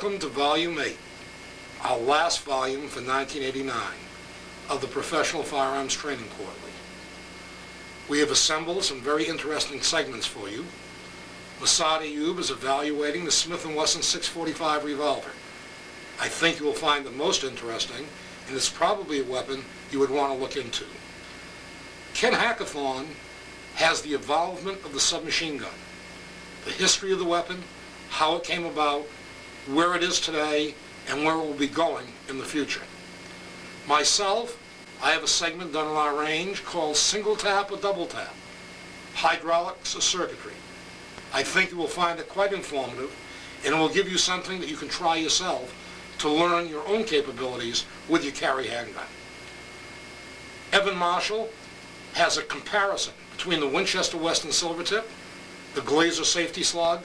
Welcome to Volume 8, our last volume for 1989 of the Professional Firearms Training Quarterly. We have assembled some very interesting segments for you. Masad Ayub is evaluating the Smith & Wesson 645 revolver. I think you will find it most interesting, and it's probably a weapon you would want to look into. Ken Hackathorn has the evolvement of the submachine gun, the history of the weapon, how it came about, where it is today, and where it will be going in the future. Myself, I have a segment done on our range called Single Tap or Double Tap, Hydraulics or Circuitry. I think you will find it quite informative, and it will give you something that you can try yourself to learn your own capabilities with your carry handgun. Evan Marshall has a comparison between the Winchester Western Silvertip, the Glazer Safety Slug,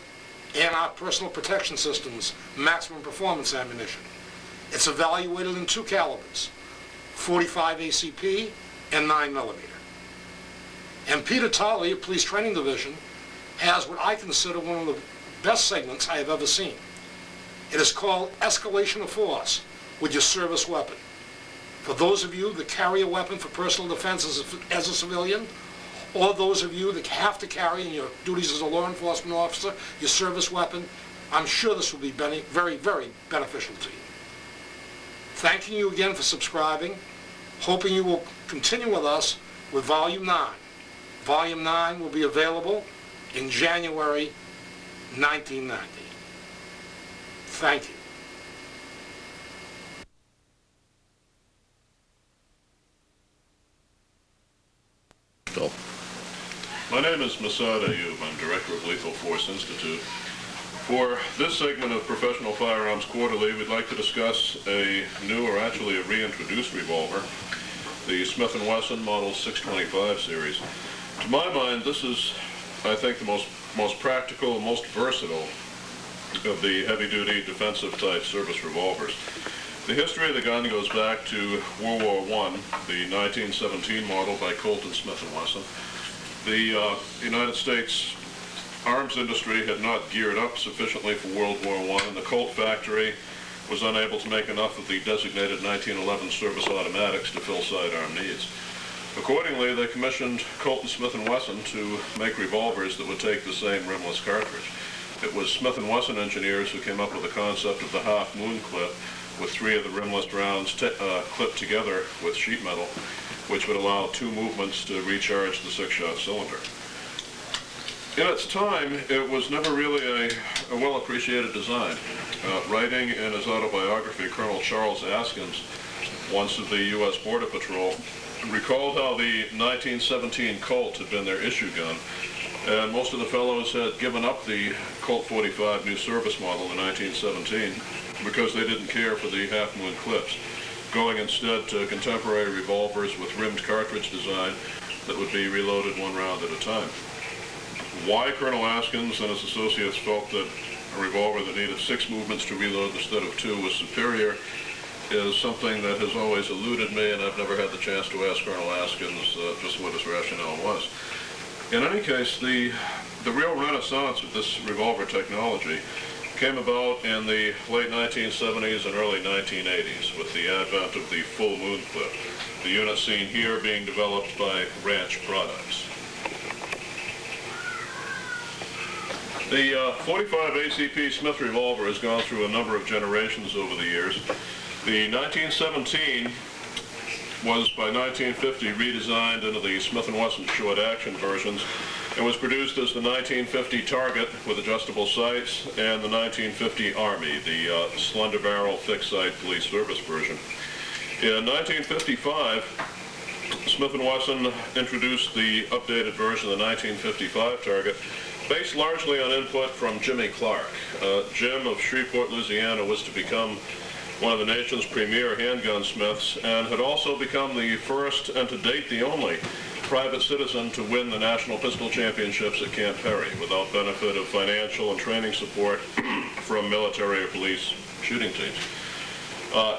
and our personal protection system's maximum performance ammunition. It's evaluated in two calibers, 45 ACP and 9mm. And Peter Tolley of Police Training Division has what I consider one of the best segments I have ever seen. It is called Escalation of Force with your service weapon. For those of you that carry a weapon for personal defense as a civilian, or those of you that have to carry in your duties as a law enforcement officer, your service weapon, I'm sure this will be very, very beneficial to you. Thanking you again for subscribing, hoping you will continue with us with Volume 9. Volume 9 will be available in January 1990. Thank you. My name is Masad Ayub. I'm Director of Lethal Force Institute. For this segment of Professional Firearms Quarterly, we'd like to discuss a new, or actually a reintroduced revolver, the Smith & Wesson Model 625 series. To my mind, this is, I think, the most practical, most versatile of the heavy-duty defensive type service revolvers. The history of the gun goes back to World War I, the 1917 model by Colt and Smith & Wesson. The United States arms industry had not geared up sufficiently for World War I, and the Colt factory was unable to make enough of the designated 1911 service automatics to fill sidearm needs. Accordingly, they commissioned Colt and Smith & Wesson to make revolvers that would take the same rimless cartridge. It was Smith & Wesson engineers who came up with the concept of the half-moon clip, with 3 of the rimless rounds clipped together with sheet metal, which would allow 2 movements to recharge the 6-shot cylinder. In its time, it was never really a well-appreciated design. Writing in his autobiography, Colonel Charles Askins, once of the U.S. Border Patrol, recalled how the 1917 Colt had been their issue gun, and most of the fellows had given up the Colt 45 new service model in 1917 because they didn't care for the half-moon clips, going instead to contemporary revolvers with rimmed cartridge design that would be reloaded 1 round at a time. Why Colonel Askins and his associates felt that a revolver that needed 6 movements to reload instead of 2 was superior is something that has always eluded me, and I've never had the chance to ask Colonel Askins just what his rationale was. In any case, the real renaissance of this revolver technology came about in the late 1970s and early 1980s with the advent of the full moon clip, the unit seen here being developed by Ranch Products. The 45 ACP Smith revolver has gone through a number of generations over the years. The 1917 was by 1950 redesigned into the Smith & Wesson short action versions and was produced as the 1950 Target with adjustable sights and the 1950 Army, the slender barrel fixed sight police service version. In 1955, Smith & Wesson introduced the updated version of the 1955 Target, based largely on input from Jimmy Clark. Jim of Shreveport, Louisiana, was to become one of the nation's premier handgun smiths, and had also become the first, and to date the only, private citizen to win the National Pistol Championships at Camp Perry without benefit of financial and training support from military or police shooting teams.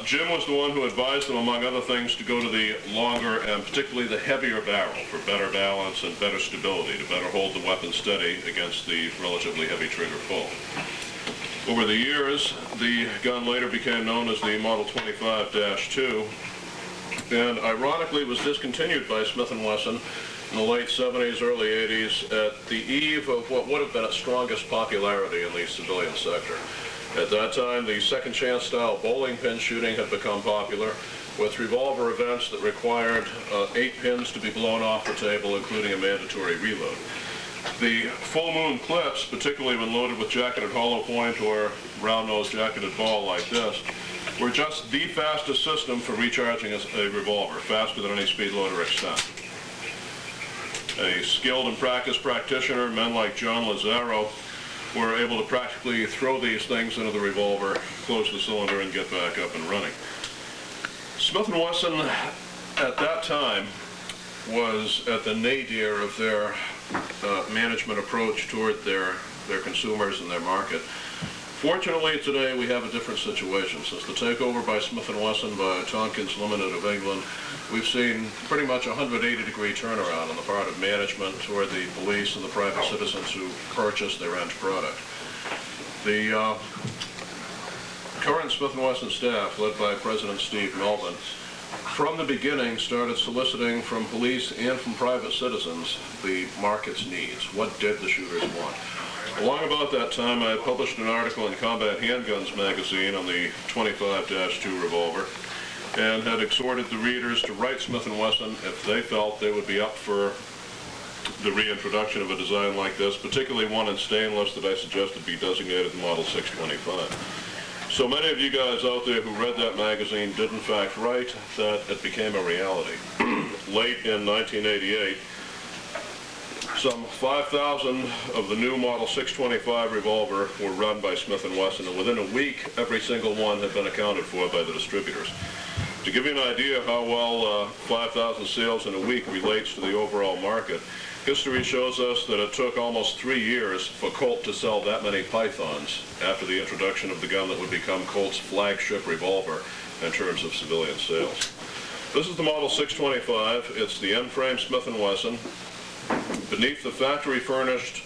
Jim was the one who advised them, among other things, to go to the longer and particularly the heavier barrel for better balance and better stability, to better hold the weapon steady against the relatively heavy trigger pull. Over the years, the gun later became known as the Model 25-2, and ironically was discontinued by Smith & Wesson in the late 70s, early 80s, at the eve of what would have been its strongest popularity in the civilian sector. At that time, the second chance style bowling pin shooting had become popular, with revolver events that required 8 pins to be blown off the table, including a mandatory reload. The full moon clips, particularly when loaded with jacketed hollow point or round-nosed jacketed ball like this, were just the fastest system for recharging a revolver, faster than any speed loader extent. A skilled and practiced practitioner, men like John Lazaro, were able to practically throw these things into the revolver, close the cylinder, and get back up and running. Smith & Wesson, at that time, was at the nadir of their management approach toward their consumers and their market. Fortunately, today we have a different situation. Since the takeover by Smith & Wesson by Tompkins Limited of England, we've seen pretty much a 180-degree turnaround on the part of management toward the police and the private citizens who purchase their end product. The current Smith & Wesson staff, led by President Steve Melvin, from the beginning started soliciting from police and from private citizens the market's needs. What did the shooters want? Along about that time, I published an article in Combat Handguns magazine on the 25-2 revolver and had exhorted the readers to write Smith & Wesson if they felt they would be up for the reintroduction of a design like this, particularly one in stainless that I suggested be designated the Model 625. So many of you guys out there who read that magazine did in fact write that it became a reality. Late in 1988, some 5,000 of the new Model 625 revolver were run by Smith & Wesson, and within a week, every single one had been accounted for by the distributors. To give you an idea of how well 5,000 sales in a week relates to the overall market, history shows us that it took almost 3 years for Colt to sell that many Pythons after the introduction of the gun that would become Colt's flagship revolver in terms of civilian sales. This is the Model 625. It's the end-frame Smith & Wesson. Beneath the factory-furnished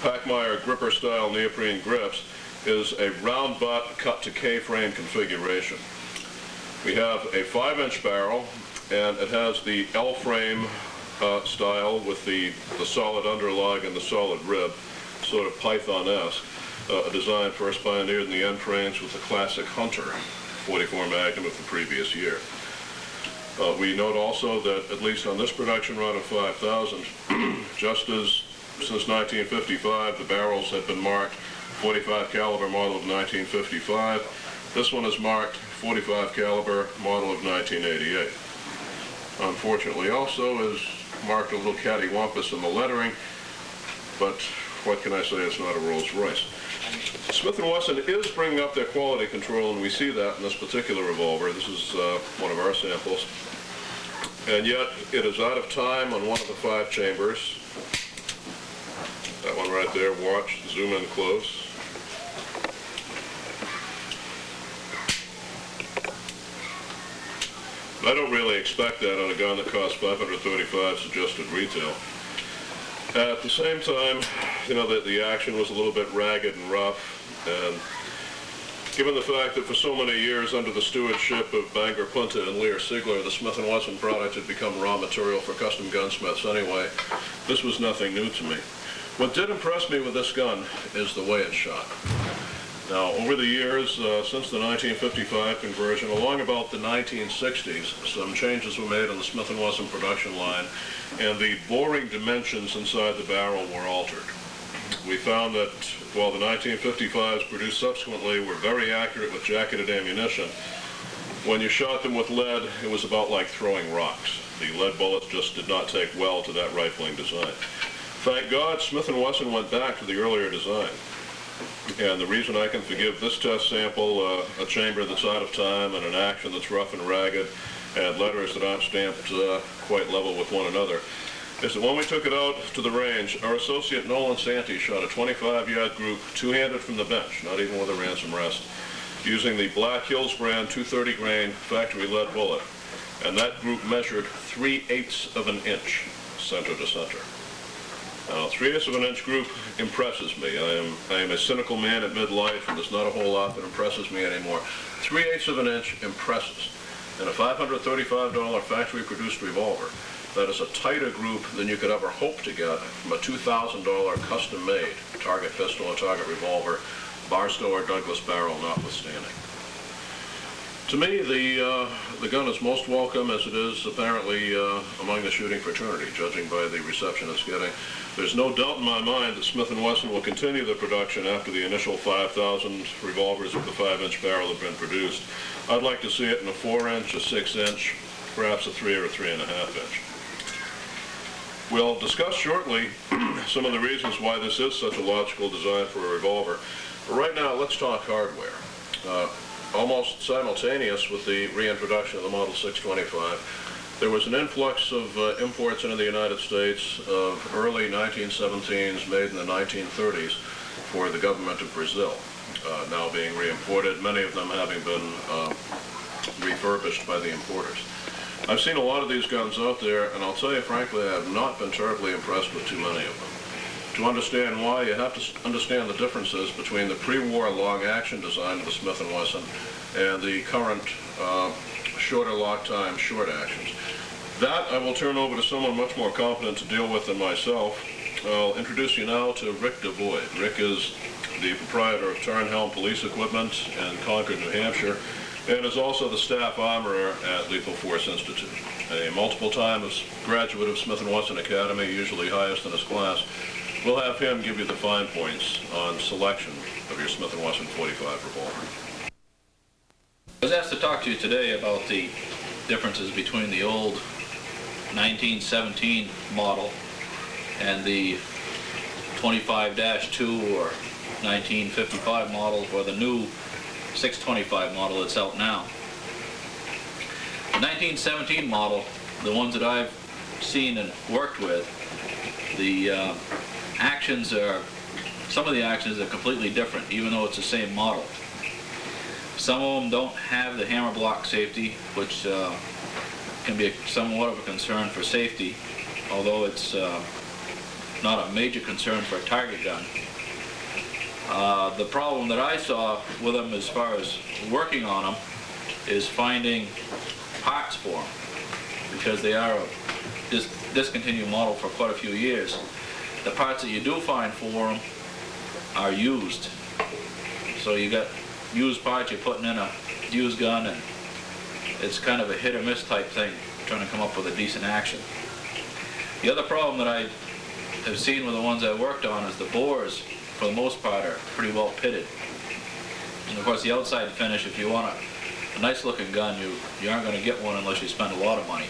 Packmeyer gripper-style neoprene grips is a round butt cut to K-frame configuration. We have a 5-inch barrel, and it has the L-frame style with the solid underlug and the solid rib, sort of Python-esque, a design first pioneered in the end frames with the classic Hunter 44 Magnum of the previous year. We note also that, at least on this production run of 5,000, just as since 1955 the barrels had been marked 45 caliber model of 1955, this one is marked 45 caliber model of 1988. Unfortunately also is marked a little cattywampus in the lettering, but what can I say, it's not a Rolls Royce. Smith & Wesson is bringing up their quality control, and we see that in this particular revolver. This is one of our samples. And yet, it is out of time on one of the 5 chambers. That one right there, watch, zoom in close. I don't really expect that on a gun that costs $535 suggested retail. At the same time, you know, that the action was a little bit ragged and rough, and given the fact that for so many years under the stewardship of Bangor Punta and Lear Sigler, the Smith & Wesson product had become raw material for custom gunsmiths anyway, this was nothing new to me. What did impress me with this gun is the way it's shot. Now, over the years, since the 1955 conversion, along about the 1960s, some changes were made on the Smith & Wesson production line, and the boring dimensions inside the barrel were altered. We found that while the 1955s produced subsequently were very accurate with jacketed ammunition, when you shot them with lead, it was about like throwing rocks. The lead bullets just did not take well to that rifling design. Thank God Smith & Wesson went back to the earlier design. And the reason I can forgive this test sample, a chamber that's out of time and an action that's rough and ragged, and letters that aren't stamped quite level with one another, is that when we took it out to the range, our associate Nolan Santee shot a 25-yard group two-handed from the bench, not even with a ransom rest, using the Black Hills brand 230 grain factory lead bullet. And that group measured 3/8 of an inch center to center. 3/8 of an inch group impresses me. I am a cynical man at midlife, and there's not a whole lot that impresses me anymore. 3/8 of an inch impresses. In a $535 factory-produced revolver, that is a tighter group than you could ever hope to get from a $2,000 custom-made target pistol or target revolver, Barstow or Douglas barrel notwithstanding. To me, the gun is most welcome, as it is apparently among the shooting fraternity, judging by the reception it's getting. There's no doubt in my mind that Smith & Wesson will continue the production after the initial 5,000 revolvers with the 5-inch barrel have been produced. I'd like to see it in a 4-inch, a 6-inch, perhaps a 3 or a 3.5-inch. We'll discuss shortly some of the reasons why this is such a logical design for a revolver. But right now, let's talk hardware. Almost simultaneous with the reintroduction of the Model 625, there was an influx of imports into the United States of early 1917s made in the 1930s for the government of Brazil, now being reimported, many of them having been refurbished by the importers. I've seen a lot of these guns out there, and I'll tell you frankly, I have not been terribly impressed with too many of them. To understand why, you have to understand the differences between the pre-war long-action design of the Smith & Wesson and the current shorter lock time short actions. That I will turn over to someone much more competent to deal with than myself. I'll introduce you now to Rick DeVoyd. Rick is the proprietor of Tarnhelm Police Equipment in Concord, New Hampshire, and is also the staff armorer at Lethal Force Institute. A multiple-time graduate of Smith & Wesson Academy, usually highest in his class. We'll have him give you the fine points on selection of your Smith & Wesson .45 revolver. I was asked to talk to you today about the differences between the old 1917 model and the 25-2 or 1955 model, or the new 625 model that's out now. The 1917 model, the ones that I've seen and worked with, the actions are, some of the actions are completely different, even though it's the same model. Some of them don't have the hammer block safety, which can be somewhat of a concern for safety, although it's not a major concern for a target gun. The problem that I saw with them as far as working on them is finding parts for them, because they are a discontinued model for quite a few years. The parts that you do find for them are used. So you got used parts you're putting in a used gun, and it's kind of a hit or miss type thing, trying to come up with a decent action. The other problem that I have seen with the ones I worked on is the bores, for the most part, are pretty well pitted. And of course the outside finish, if you want a nice looking gun, you aren't going to get one unless you spend a lot of money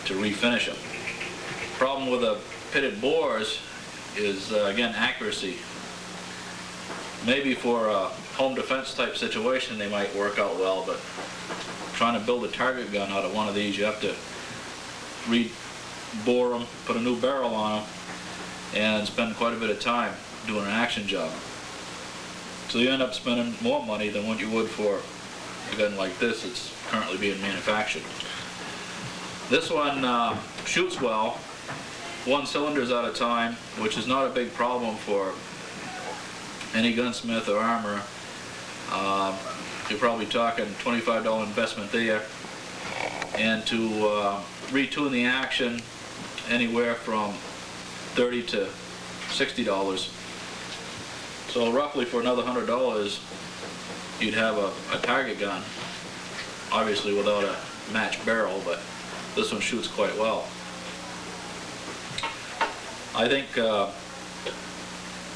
to refinish them. The problem with the pitted bores is, again, accuracy. Maybe for a home defense type situation they might work out well, but trying to build a target gun out of one of these, you have to re-bore them, put a new barrel on them, and spend quite a bit of time doing an action job. So you end up spending more money than what you would for a gun like this that's currently being manufactured. This one shoots well, 1 cylinders at a time, which is not a big problem for any gunsmith or armorer. You're probably talking $25 investment there, and to retune the action anywhere from $30 to $60. So roughly for another $100 you'd have a target gun, obviously without a matched barrel, but this one shoots quite well. I think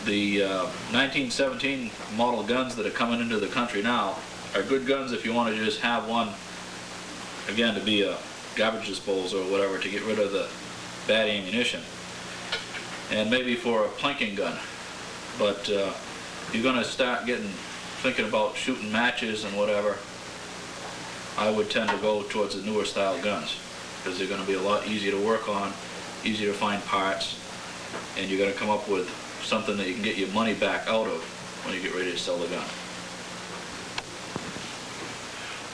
the 1917 model guns that are coming into the country now are good guns if you want to just have one, again, to be a garbage disposal or whatever, to get rid of the bad ammunition, and maybe for a plinking gun. But you're going to start thinking about shooting matches and whatever, I would tend to go towards the newer style guns, because they're going to be a lot easier to work on, easier to find parts, and you're going to come up with something that you can get your money back out of when you get ready to sell the gun.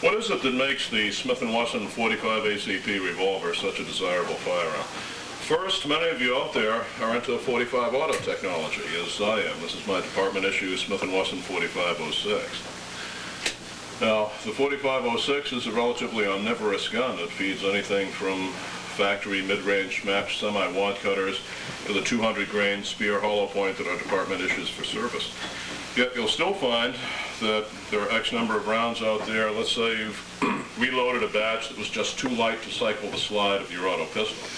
What is it that makes the Smith & Wesson .45 ACP revolver such a desirable firearm? First, many of you out there are into 45 auto technology, as I am. This is my department issue, Smith & Wesson 4506. Now, the 4506 is a relatively omnivorous gun that feeds anything from factory mid-range match semi-wad cutters to the 200 grain spear hollow point that our department issues for service. Yet you'll still find that there are X number of rounds out there. Let's say you've reloaded a batch that was just too light to cycle the slide of your auto pistol.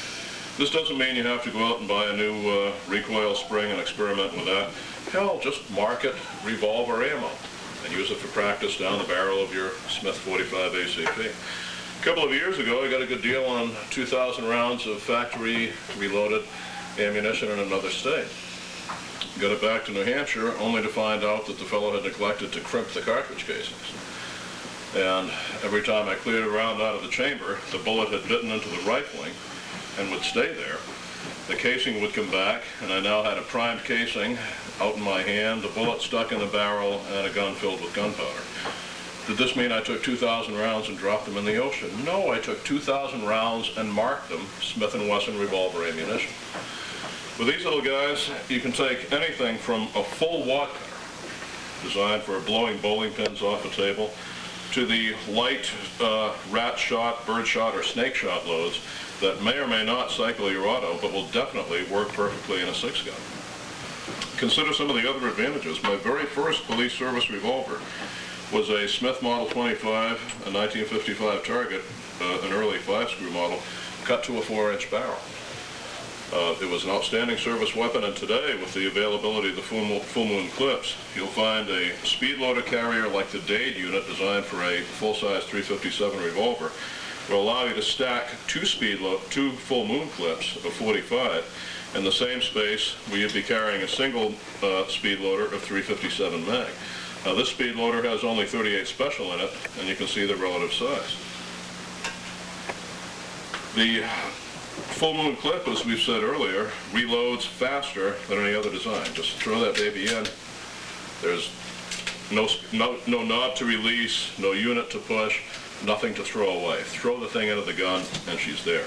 This doesn't mean you have to go out and buy a new recoil spring and experiment with that. Hell, just market revolver ammo and use it for practice down the barrel of your Smith 45 ACP. A couple of years ago, I got a good deal on 2,000 rounds of factory reloaded ammunition in another state. Got it back to New Hampshire, only to find out that the fellow had neglected to crimp the cartridge casings. And every time I cleared a round out of the chamber, the bullet had bitten into the rifling and would stay there. The casing would come back, and I now had a primed casing out in my hand, the bullet stuck in the barrel, and a gun filled with gunpowder. Did this mean I took 2,000 rounds and dropped them in the ocean? No, I took 2,000 rounds and marked them Smith & Wesson revolver ammunition. With these little guys, you can take anything from a full wad cutter, designed for blowing bowling pins off a table, to the light rat shot, bird shot, or snake shot loads that may or may not cycle your auto, but will definitely work perfectly in a 6-gun. Consider some of the other advantages. My very first police service revolver was a Smith Model 25, a 1955 target, an early 5-screw model, cut to a 4-inch barrel. It was an outstanding service weapon, and today, with the availability of the full moon clips, you'll find a speed loader carrier like the Dade unit designed for a full-size 357 revolver will allow you to stack two full moon clips of 45 in the same space where you'd be carrying a single speed loader of 357 mag. Now, this speed loader has only 38 special in it, and you can see the relative size. The full moon clip, as we've said earlier, reloads faster than any other design. Just throw that baby in. There's no knob to release, no unit to push, nothing to throw away. Throw the thing into the gun, and she's there.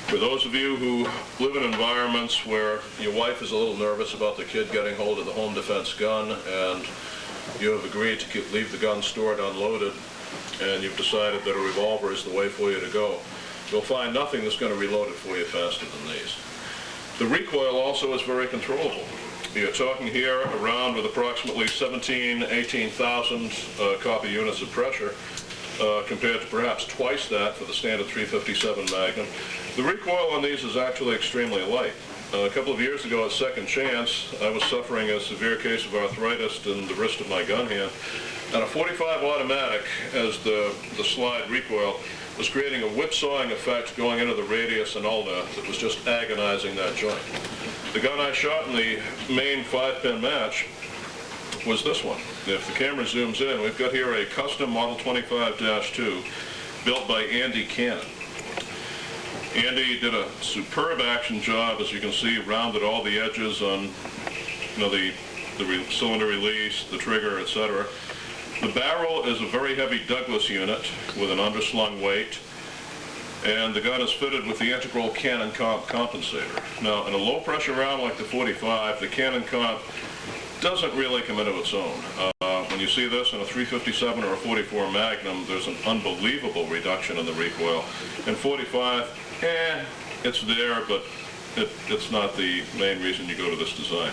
For those of you who live in environments where your wife is a little nervous about the kid getting hold of the home defense gun, and you have agreed to leave the gun stored unloaded, and you've decided that a revolver is the way for you to go, you'll find nothing that's going to reload it for you faster than these. The recoil also is very controllable. You're talking here around with approximately 18,000 copy units of pressure, compared to perhaps twice that for the standard 357 Magnum. The recoil on these is actually extremely light. A couple of years ago at Second Chance, I was suffering a severe case of arthritis in the wrist of my gun hand, and a 45 automatic, as the slide recoil, was creating a whipsawing effect going into the radius and ulna that was just agonizing that joint. The gun I shot in the main 5-pin match was this one. If the camera zooms in, we've got here a custom Model 25-2 built by Andy Cannon. Andy did a superb action job, as you can see, rounded all the edges on the cylinder release, the trigger, etc. The barrel is a very heavy Douglas unit with an underslung weight, and the gun is fitted with the integral cannon comp compensator. Now, in a low-pressure round like the 45, the cannon comp doesn't really come into its own. When you see this in a 357 or a 44 Magnum, there's an unbelievable reduction in the recoil. In 45, it's there, but it's not the main reason you go to this design.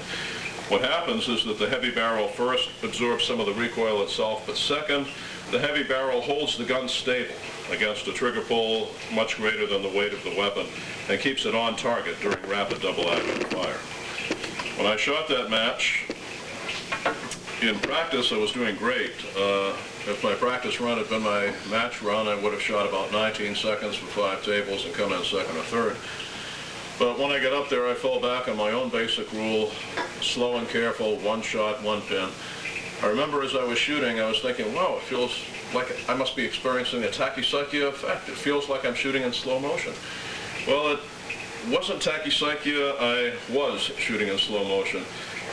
What happens is that the heavy barrel first absorbs some of the recoil itself, but second, the heavy barrel holds the gun stable against a trigger pull much greater than the weight of the weapon and keeps it on target during rapid double-action fire. When I shot that match, in practice I was doing great. If my practice run had been my match run, I would have shot about 19 seconds for 5 tables and come in second or third. But when I got up there, I fell back on my own basic rule, slow and careful, 1 shot, 1 pin. I remember as I was shooting, I was thinking, wow, it feels like I must be experiencing a tachycyclia effect. It feels like I'm shooting in slow motion. Well, it wasn't tachycyclia, I was shooting in slow motion.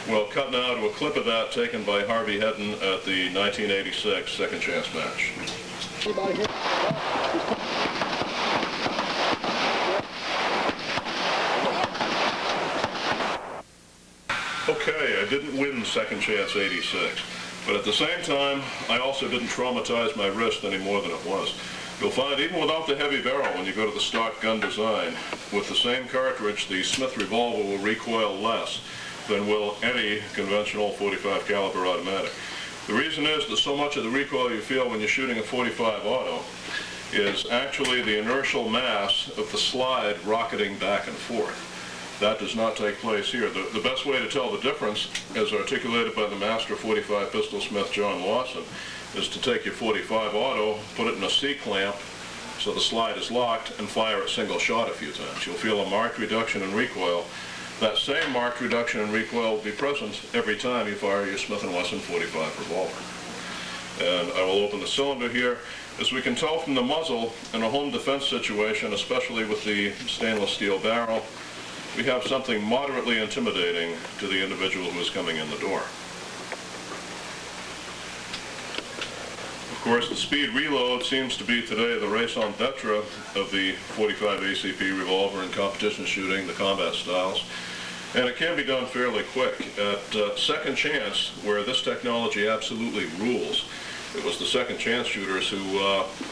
We'll cut now to a clip of that taken by Harvey Hedden at the 1986 Second Chance match. I didn't win Second Chance 86. But at the same time, I also didn't traumatize my wrist any more than it was. You'll find even without the heavy barrel, when you go to the stock gun design, with the same cartridge, the Smith revolver will recoil less than will any conventional .45 caliber automatic. The reason is that so much of the recoil you feel when you're shooting a .45 auto is actually the inertial mass of the slide rocketing back and forth. That does not take place here. The best way to tell the difference, as articulated by the master .45 pistol smith John Lawson, is to take your .45 auto, put it in a C-clamp so the slide is locked, and fire a single shot a few times. You'll feel a marked reduction in recoil. That same marked reduction in recoil will be present every time you fire your Smith & Wesson .45 revolver. And I will open the cylinder here. As we can tell from the muzzle, in a home defense situation, especially with the stainless steel barrel, we have something moderately intimidating to the individual who is coming in the door. Of course, the speed reload seems to be today the raison d'etre of the .45 ACP revolver in competition shooting, the combat styles. And it can be done fairly quick. At Second Chance, where this technology absolutely rules, it was the Second Chance shooters who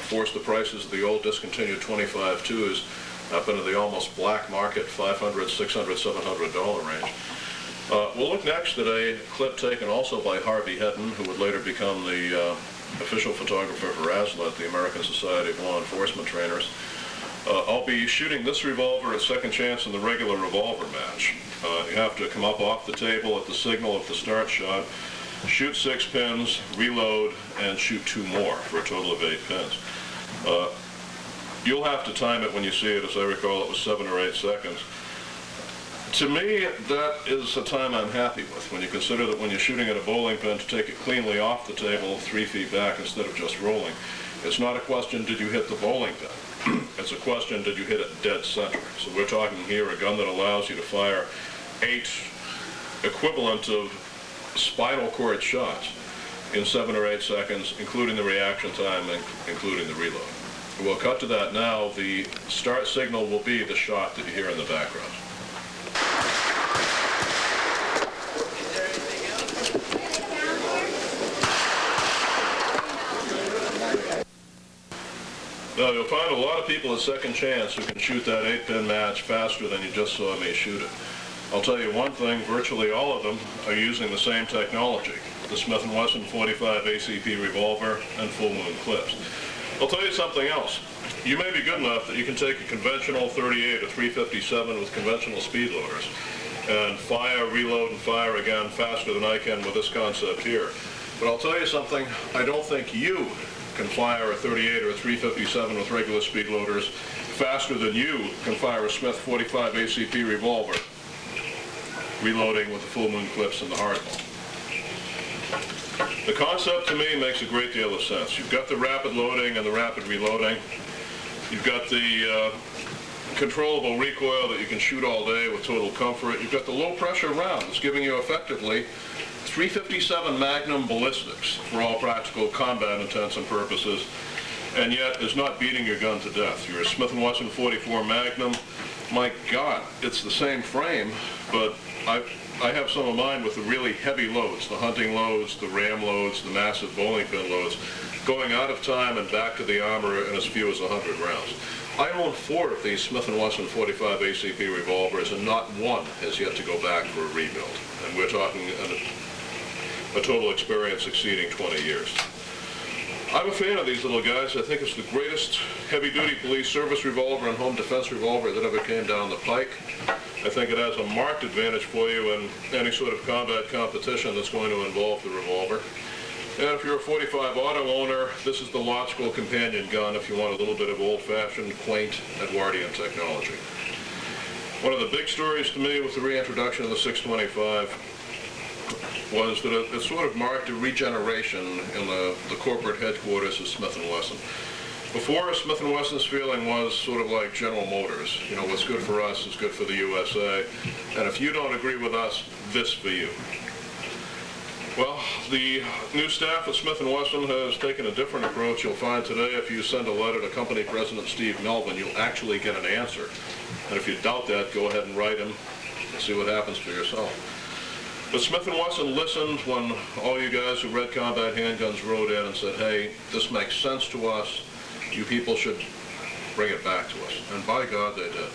forced the prices of the old discontinued .25-2s up into the almost black market $500, $600, $700 range. We'll look next at a clip taken also by Harvey Hedden, who would later become the official photographer for ASLET, the American Society of Law Enforcement Trainers. I'll be shooting this revolver at Second Chance in the regular revolver match. You have to come up off the table at the signal of the start shot, shoot 6 pins, reload, and shoot 2 more for a total of 8 pins. You'll have to time it when you see it. As I recall, it was 7 or 8 seconds. To me, that is a time I'm happy with, when you consider that when you're shooting at a bowling pin, to take it cleanly off the table 3 feet back instead of just rolling. It's not a question, did you hit the bowling pin? It's a question, did you hit it dead center? So we're talking here a gun that allows you to fire 8 equivalent of spinal cord shots in 7 or 8 seconds, including the reaction time and including the reload. We'll cut to that now. The start signal will be the shot that you hear in the background. Now, you'll find a lot of people at Second Chance who can shoot that 8-pin match faster than you just saw me shoot it. I'll tell you one thing, virtually all of them are using the same technology, the Smith & Wesson .45 ACP revolver and full moon clips. I'll tell you something else. You may be good enough that you can take a conventional .38 or .357 with conventional speed loaders and fire, reload, and fire again faster than I can with this concept here. But I'll tell you something, I don't think you can fire a .38 or a .357 with regular speed loaders faster than you can fire a Smith .45 ACP revolver, reloading with the full moon clips and the hardball. The concept to me makes a great deal of sense. You've got the rapid loading and the rapid reloading. You've got the controllable recoil that you can shoot all day with total comfort. You've got the low pressure round that's giving you effectively .357 Magnum ballistics for all practical combat intents and purposes, and yet is not beating your gun to death. Your Smith & Wesson .44 Magnum, my God, it's the same frame, but I have some of mine with the really heavy loads, the hunting loads, the ram loads, the massive bowling pin loads, going out of time and back to the armor in as few as 100 rounds. I own 4 of these Smith & Wesson .45 ACP revolvers, and not one has yet to go back for a rebuild. And we're talking a total experience exceeding 20 years. I'm a fan of these little guys. I think it's the greatest heavy-duty police service revolver and home defense revolver that ever came down the pike. I think it has a marked advantage for you in any sort of combat competition that's going to involve the revolver. And if you're a .45 auto owner, this is the logical companion gun if you want a little bit of old-fashioned, quaint Edwardian technology. One of the big stories to me with the reintroduction of the 625 was that it sort of marked a regeneration in the corporate headquarters of Smith & Wesson. Before, Smith & Wesson's feeling was sort of like General Motors. You know, what's good for us is good for the USA, and if you don't agree with us, this for you. Well, the new staff at Smith & Wesson has taken a different approach. You'll find today if you send a letter to Company President Steve Melvin, you'll actually get an answer. 'em. And if you doubt that, go ahead and write him and see what happens for yourself. But Smith & Wesson listened when all you guys who read combat handguns wrote in and said, hey, this makes sense to us. You people should bring it back to us. And by God, they did.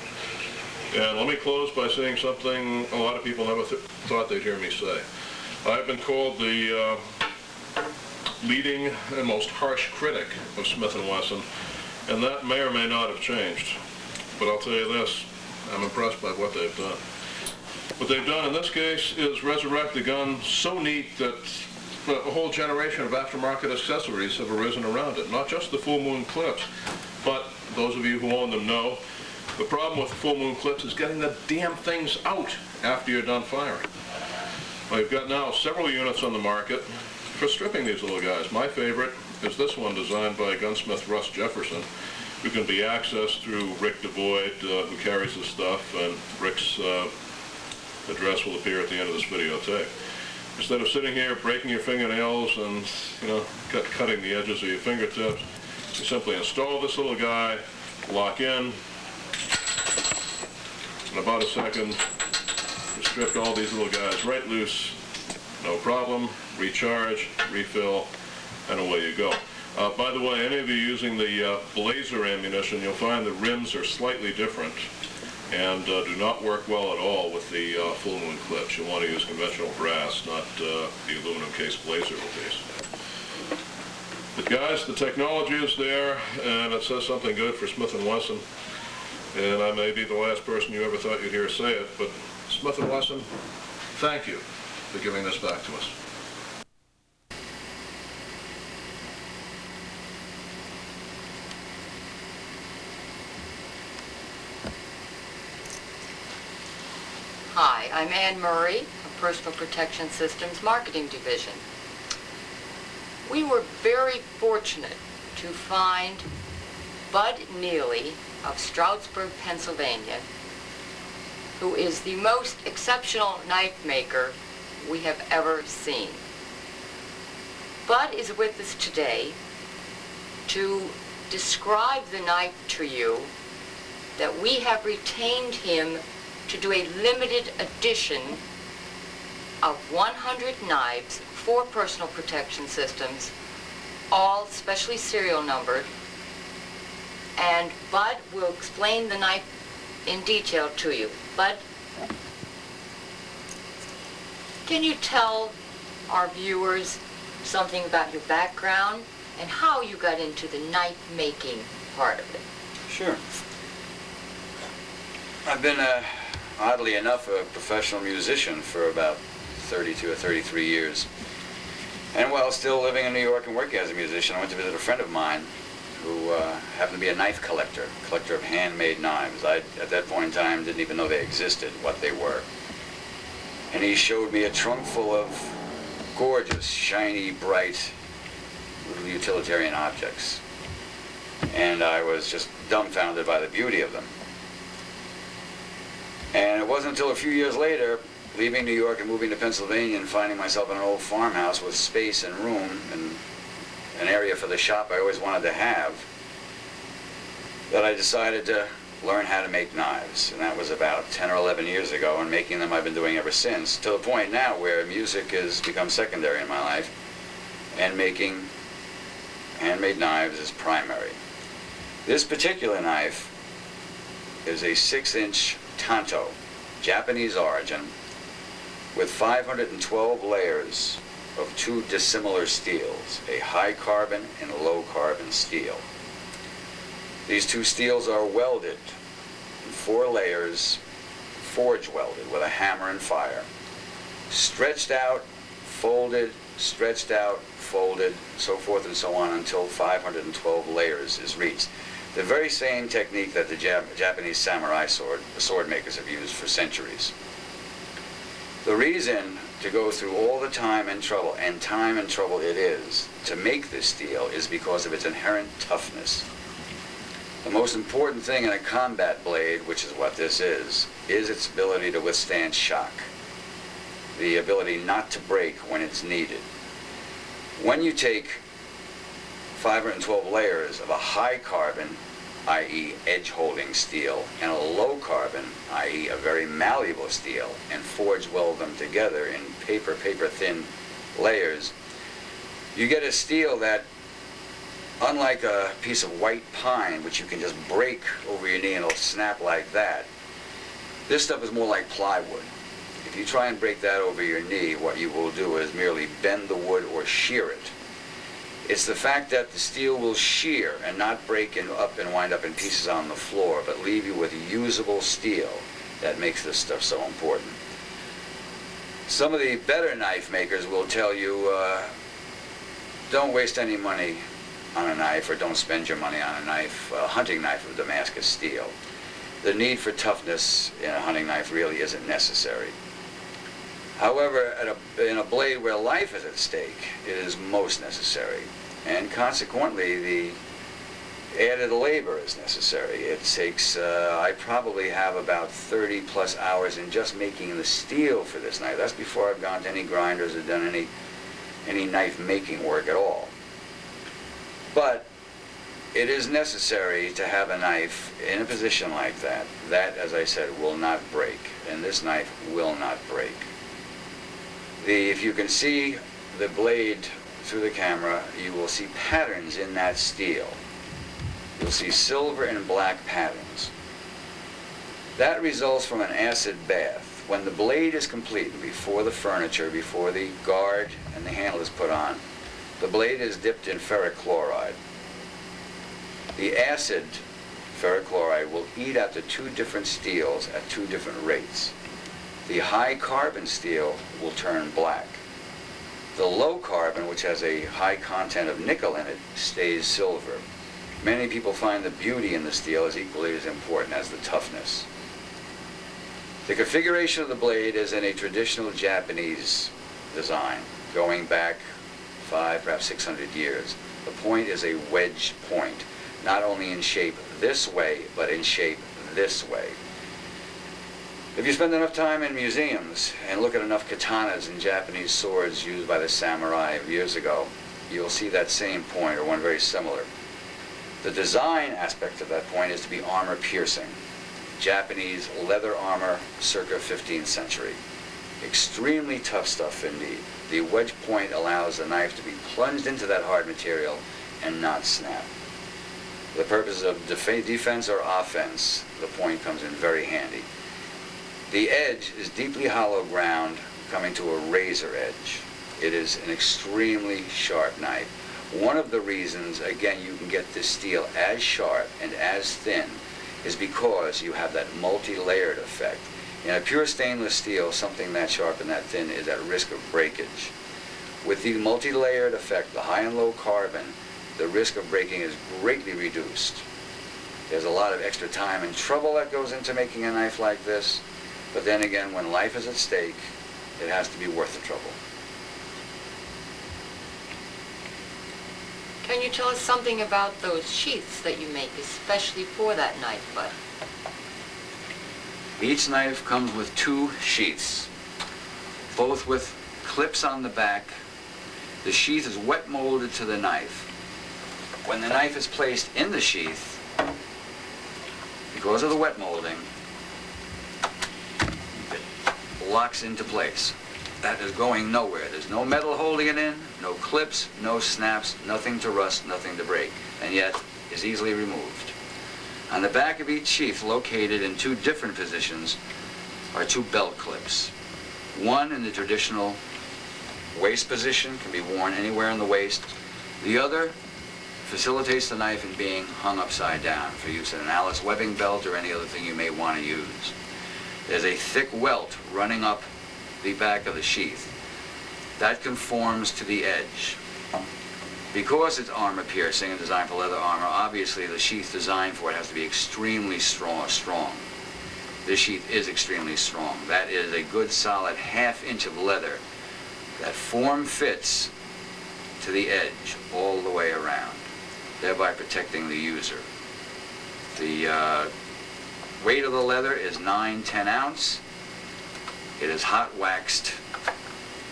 And let me close by saying something a lot of people never thought they'd hear me say. I've been called the leading and most harsh critic of Smith & Wesson, and that may or may not have changed. But I'll tell you this, I'm impressed by what they've done. What they've done in this case is resurrect a gun so neat that a whole generation of aftermarket accessories have arisen around it. Not just the full moon clips, but those of you who own them know, the problem with the full moon clips is getting the damn things out after you're done firing. I've got now several units on the market for stripping these little guys. My favorite is this one designed by gunsmith Russ Jefferson, who can be accessed through Rick DeVoyd, who carries the stuff, and Rick's address will appear at the end of this videotape. Instead of sitting here breaking your fingernails and, cutting the edges of your fingertips, you simply install this little guy, lock in about a second, you stripped all these little guys right loose, no problem, recharge, refill, and away you go. By the way, any of you using the Blazer ammunition, you'll find the rims are slightly different and do not work well at all with the full moon clips. You'll want to use conventional brass, not the aluminum case Blazer piece. But guys, the technology is there, and it says something good for Smith & Wesson. And I may be the last person you ever thought you'd hear say it, but Smith & Wesson, thank you for giving this back to us. Hi, I'm Ann Murray of Personal Protection Systems Marketing Division. We were very fortunate to find Bud Neely of Stroudsburg, Pennsylvania, who is the most exceptional knife maker we have ever seen. Bud is with us today to describe the knife to you that we have retained him to do a limited edition of 100 knives for Personal Protection Systems, all specially serial numbered. And Bud will explain the knife in detail to you. Bud, can you tell our viewers something about your background and how you got into the knife making part of it? Sure. I've been, oddly enough, a professional musician for about 32 or 33 years. And while still living in New York and working as a musician, I went to visit a friend of mine who happened to be a knife collector of handmade knives. I, at that point in time, didn't even know they existed, what they were. And he showed me a trunk full of gorgeous, shiny, bright, little utilitarian objects. And I was just dumbfounded by the beauty of them. And it wasn't until a few years later, leaving New York and moving to Pennsylvania and finding myself in an old farmhouse with space and room and an area for the shop I always wanted to have, that I decided to learn how to make knives. And that was about 10 or 11 years ago, and making them I've been doing ever since, to the point now where music has become secondary in my life, and making handmade knives is primary. This particular knife is a 6-inch Tanto, Japanese origin, with 512 layers of two dissimilar steels, a high carbon and a low carbon steel. These two steels are welded in 4 layers, forge welded with a hammer and fire, stretched out, folded, stretched out, folded, so forth and so on until 512 layers is reached. The very same technique that the Japanese samurai sword makers have used for centuries. The reason to go through all the time and trouble it is, to make this steel is because of its inherent toughness. The most important thing in a combat blade, which is what this is its ability to withstand shock. The ability not to break when it's needed. When you take 512 layers of a high carbon i.e. edge-holding steel, and a low carbon, i.e. a very malleable steel, and forge weld them together in paper-thin layers, you get a steel that, unlike a piece of white pine, which you can just break over your knee and it'll snap like that, this stuff is more like plywood. If you try and break that over your knee, what you will do is merely bend the wood or shear it. It's the fact that the steel will shear and not break up and wind up in pieces on the floor, but leave you with usable steel that makes this stuff so important. Some of the better knife makers will tell you, don't waste any money on a knife, or don't spend your money on a knife, a hunting knife of Damascus steel. The need for toughness in a hunting knife really isn't necessary. However, in a blade where life is at stake, it is most necessary, and consequently the added labor is necessary. It takes, I probably have about 30 plus hours in just making the steel for this knife. That's before I've gone to any grinders or done any knife making work at all. But it is necessary to have a knife in a position like that, that, as I said, will not break, and this knife will not break. If you can see the blade through the camera, you will see patterns in that steel. You'll see silver and black patterns. That results from an acid bath. When the blade is complete, before the furniture, before the guard and the handle is put on, the blade is dipped in ferric chloride. The acid ferric chloride will eat at the two different steels at two different rates. The high carbon steel will turn black. The low carbon, which has a high content of nickel in it, stays silver. Many people find the beauty in the steel is equally as important as the toughness. The configuration of the blade is in a traditional Japanese design, going back 500, perhaps 600 years. The point is a wedge point, not only in shape this way, but in shape this way. If you spend enough time in museums and look at enough katanas and Japanese swords used by the samurai years ago, you'll see that same point, or one very similar. The design aspect of that point is to be armor piercing. Japanese leather armor circa 15th century. Extremely tough stuff indeed. The wedge point allows the knife to be plunged into that hard material and not snap. For the purposes of defense or offense, the point comes in very handy. The edge is deeply hollow ground coming to a razor edge. It is an extremely sharp knife. One of the reasons, again, you can get this steel as sharp and as thin is because you have that multi-layered effect. In a pure stainless steel, something that sharp and that thin is at risk of breakage. With the multi-layered effect, the high and low carbon, the risk of breaking is greatly reduced. There's a lot of extra time and trouble that goes into making a knife like this, but then again, when life is at stake, it has to be worth the trouble. Can you tell us something about those sheaths that you make, especially for that knife butt? Each knife comes with two sheaths, both with clips on the back. The sheath is wet molded to the knife. When the knife is placed in the sheath, because of the wet molding, it locks into place. That is going nowhere. There's no metal holding it in, no clips, no snaps, nothing to rust, nothing to break, and yet is easily removed. On the back of each sheath, located in two different positions, are two belt clips. One in the traditional waist position, can be worn anywhere in the waist. The other facilitates the knife in being hung upside down for use in an Alice webbing belt or any other thing you may want to use. There's a thick welt running up the back of the sheath. That conforms to the edge. Because it's armor piercing and designed for leather armor, obviously the sheath designed for it has to be extremely strong. This sheath is extremely strong. That is a good solid ½ inch of leather that form fits to the edge all the way around, thereby protecting the user. The weight of the leather is 9–10 ounce. It is hot waxed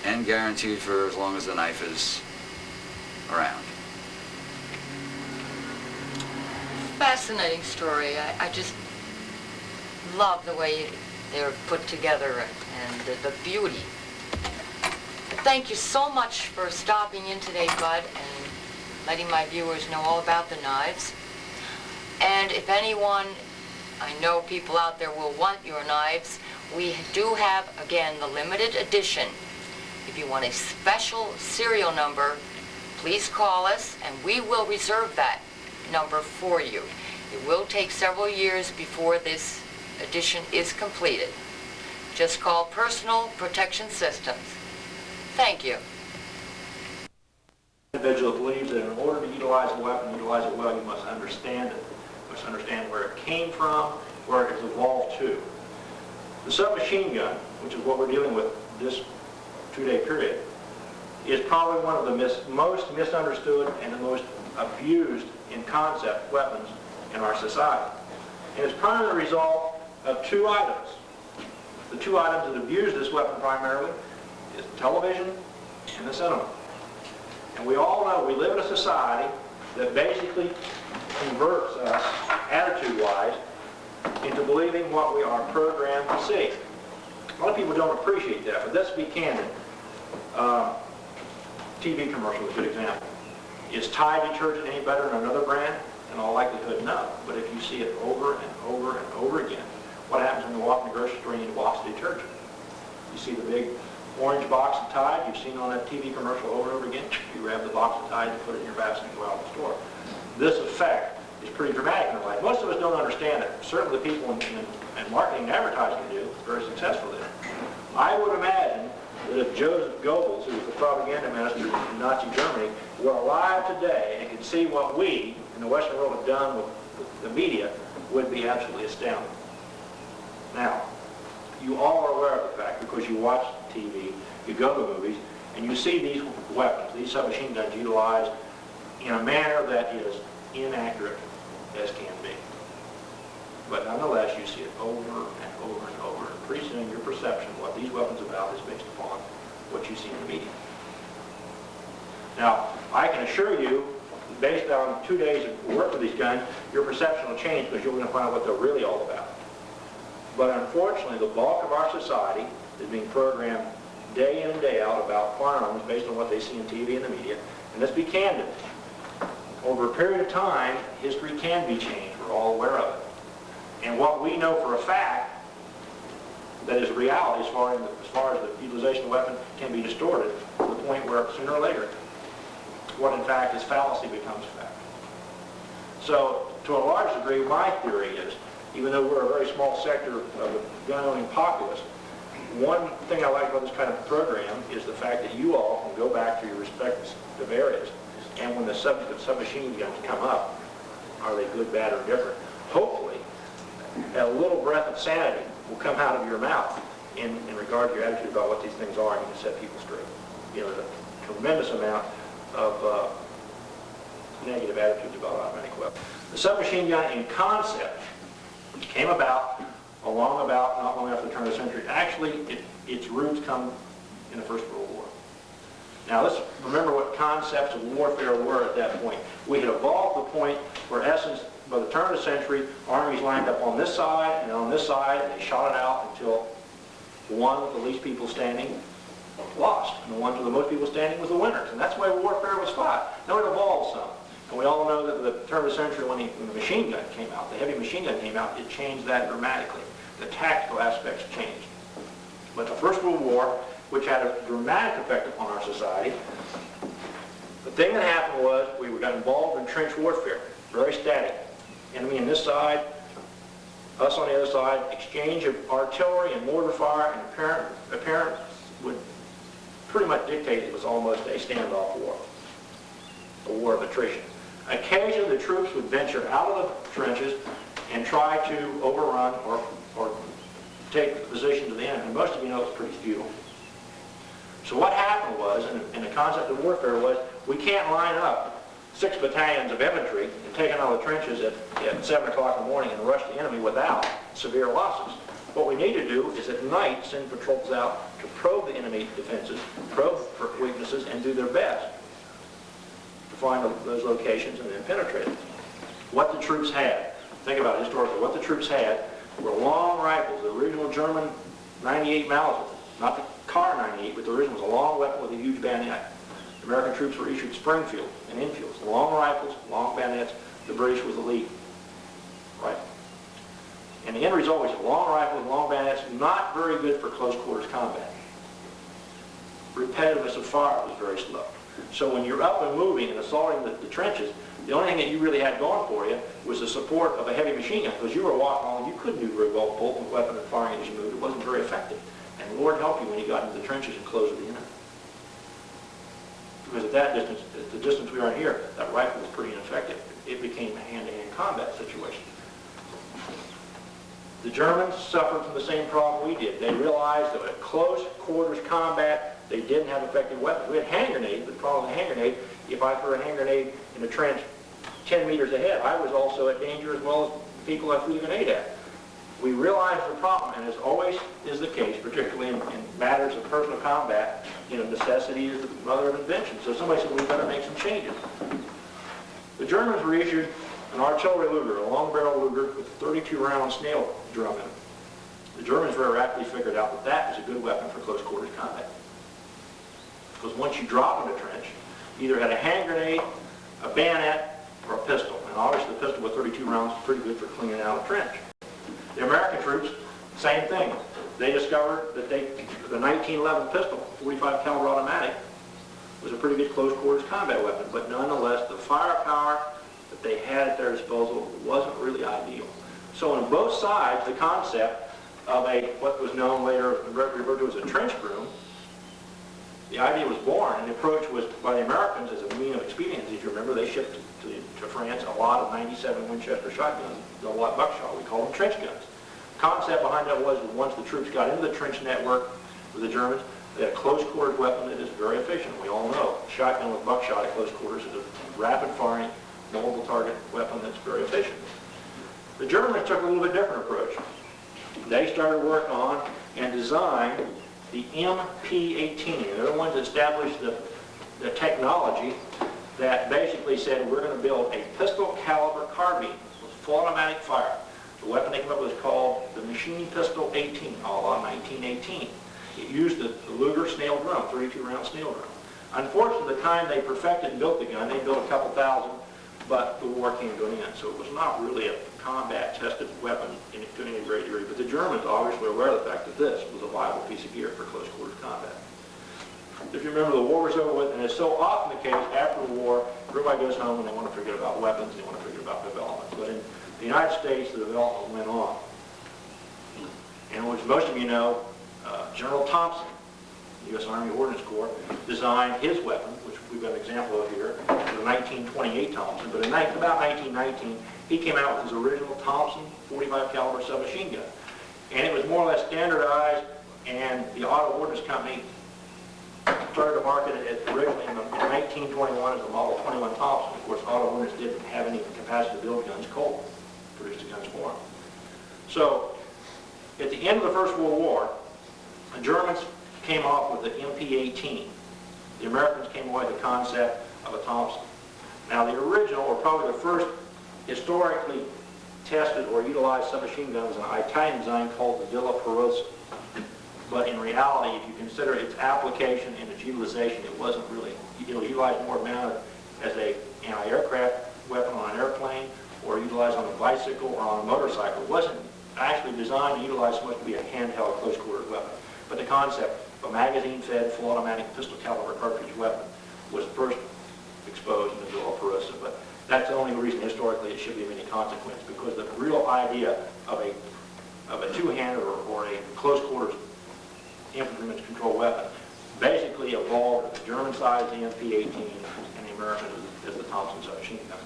and guaranteed for as long as the knife is around. fascinating story. I just love the way they're put together and the beauty. Thank you so much for stopping in today, Bud, and letting my viewers know all about the knives. And if anyone, I know people out there will want your knives, we do have, again, the limited edition. If you want a special serial number, please call us and we will reserve that number for you. It will take several years before this edition is completed. Just call Personal Protection Systems. Thank you. Individual believes that in order to utilize a weapon, utilize it well, you must understand it. You must understand where it came from, where it has evolved to. The submachine gun, which is what we're dealing with this 2-day period, is probably one of the most misunderstood and the most abused in concept weapons in our society. And it's primarily the result of 2 items. The 2 items that abuse this weapon primarily is television and the cinema. And we all know we live in a society that basically converts us, attitude-wise, into believing what we are programmed to see. A lot of people don't appreciate that, but let's be candid. TV commercial is a good example. Is Tide detergent any better than another brand? In all likelihood, no. But if you see it over and over and over again, what happens when you walk in the grocery store and you need box of detergent? You see the big orange box of Tide you've seen on that TV commercial over and over again. You grab the box of Tide, you put it in your basket and go out the store. This effect is pretty dramatic in life. Most of us don't understand it. Certainly the people in marketing and advertising do, very successfully. I would imagine that if Joseph Goebbels, who was the propaganda minister in Nazi Germany, were alive today and could see what we in the Western world have done with the media, would be absolutely astounded. Now, you all are aware of the fact because you watch TV, you go to movies, and you see these weapons, these submachine guns utilized in a manner that is inaccurate as can be. But nonetheless, you see it over and over and over. And pretty soon your perception of what these weapons are about is based upon what you see in the media. Now, I can assure you, based on 2 days of work with these guns, your perception will change because you're going to find out what they're really all about. But unfortunately, the bulk of our society is being programmed day in and day out about firearms based on what they see on TV and the media. And let's be candid. Over a period of time, history can be changed. We're all aware of it. And what we know for a fact, that is reality as far as the utilization of the weapon, can be distorted to the point where sooner or later, what in fact is fallacy becomes fact. So, to a large degree, my theory is, even though we're a very small sector of the gun-owning populace, one thing I like about this kind of program is the fact that you all can go back to your respective areas, and when the subject of submachine guns come up, are they good, bad, or different? Hopefully, a little breath of sanity will come out of your mouth in regard to your attitude about what these things are, and you can set people straight. You know, there's a tremendous amount of negative attitudes about automatic weapons. The submachine gun in concept came about not long after the turn of the century. Actually, its roots come in the First World War. Now let's remember what concepts of warfare were at that point. We had evolved to the point where, in essence, by the turn of the century, armies lined up on this side and on this side, and they shot it out until the one with the least people standing lost, and the one with the most people standing was the winners. And that's the way warfare was fought. Now it evolved some. And we all know that at the turn of the century, when the machine gun came out, the heavy machine gun came out, it changed that dramatically. The tactical aspects changed. But the First World War, which had a dramatic effect upon our society, the thing that happened was we got involved in trench warfare, very static. Enemy on this side, us on the other side, exchange of artillery and mortar fire, and apparent would pretty much dictate it was almost a standoff war, a war of attrition. Occasionally the troops would venture out of the trenches and try to overrun or take the position to the enemy. And most of you know it's pretty futile. So what happened was, in the concept of warfare was, we can't line up 6 battalions of infantry and take out of the trenches at 7 o'clock in the morning and rush the enemy without severe losses. What we need to do is at night send patrols out to probe the enemy defenses, probe for weaknesses, and do their best to find those locations and then penetrate them. What the troops had think about it historically, what the troops had were long rifles, the original German 98 Mauser, not the Car 98, but the original was a long weapon with a huge bayonet. The American troops were issued Springfield and Enfields, long rifles, long bayonets. The British was the lead. Right? And the end result was long rifles, long bayonets, not very good for close quarters combat. Repetitiveness of fire was very slow. So when you're up and moving and assaulting the trenches, the only thing that you really had going for you was the support of a heavy machine gun, because you were walking along, you couldn't do very well bolt and weapon and firing as you moved. It wasn't very effective. And Lord help you when you got into the trenches and close with the enemy. Because at that distance, at the distance we are here, that rifle was pretty ineffective. It became a hand-to-hand combat situation. The Germans suffered from the same problem we did. They realized that at close quarters combat, they didn't have effective weapons. We had hand grenades, but the problem with a hand grenade, if I threw a hand grenade in a trench 10 meters ahead, I was also at danger as well as the people I threw the grenade at. We realized the problem, and as always is the case, particularly in matters of personal combat, necessity is the mother of invention. So somebody said, we better make some changes. The Germans reissued an artillery Luger, a long barrel Luger with 32 round snail drum in it. The Germans very rapidly figured out that that is a good weapon for close quarters combat. Because once you drop in a trench, you either had a hand grenade, a bayonet, or a pistol. And obviously the pistol with 32 rounds is pretty good for cleaning out a trench. The American troops, same thing. They discovered that the 1911 pistol, 45 caliber automatic, was a pretty good close quarters combat weapon, but nonetheless the firepower that they had at their disposal wasn't really ideal. So on both sides, the concept of what was known later referred to as a trench broom, the idea was born, and the approach was by the Americans as a mean of expediency. As you remember, they shipped to France a lot of 97 Winchester shotguns, a lot buckshot. We call them trench guns. The concept behind that was that once the troops got into the trench network with the Germans, they had a close quarters weapon that is very efficient. We all know a shotgun with buckshot at close quarters is a rapid firing, multiple target weapon that's very efficient. The Germans took a little bit different approach. They started work on and designed the MP-18. They're the ones that established the technology that basically said we're going to build a pistol caliber carbine with full automatic fire. The weapon they came up with is called the Machine Pistol 18, a la 1918. It used the Luger snail drum, 32 round snail drum. Unfortunately, the time they perfected and built the gun, they built a couple thousand, but the war came to an end. So it was not really a combat tested weapon to any great degree. But the Germans obviously were aware of the fact that this was a viable piece of gear for close quarters combat. If you remember, the war was over with, and it's so often the case after the war, everybody goes home and they want to forget about weapons, and they want to forget about development. But in the United States, the development went on. And as most of you know, General Thompson, U.S. Army Ordnance Corps, designed his weapon, which we've got an example of here, the 1928 Thompson. But in about 1919, he came out with his original Thompson 45 caliber submachine gun. And it was more or less standardized, and the Auto Ordnance Company started to market it originally in 1921 as the Model 21 Thompson. Of course, Auto Ordnance didn't have any capacity to build guns. Colt produced the guns for them. So, at the end of the First World War, the Germans came off with the MP-18. The Americans came away with the concept of a Thompson. Now, the original, or probably the first historically tested or utilized submachine gun was an Italian design called the Villa Perosa. But in reality, if you consider its application and its utilization, it wasn't really, it was utilized more mounted as an anti-aircraft weapon on an airplane, or utilized on a bicycle or on a motorcycle. It wasn't actually designed to utilize so much to be a handheld close quarters weapon. But the concept of a magazine-fed, full automatic pistol caliber cartridge weapon was first exposed in the Villa Perosa. But that's the only reason historically it should be of any consequence, because the real idea of a two-handed or a close quarters infantryman's control weapon basically evolved at the German side as the MP-18 and the American as the Thompson submachine gun.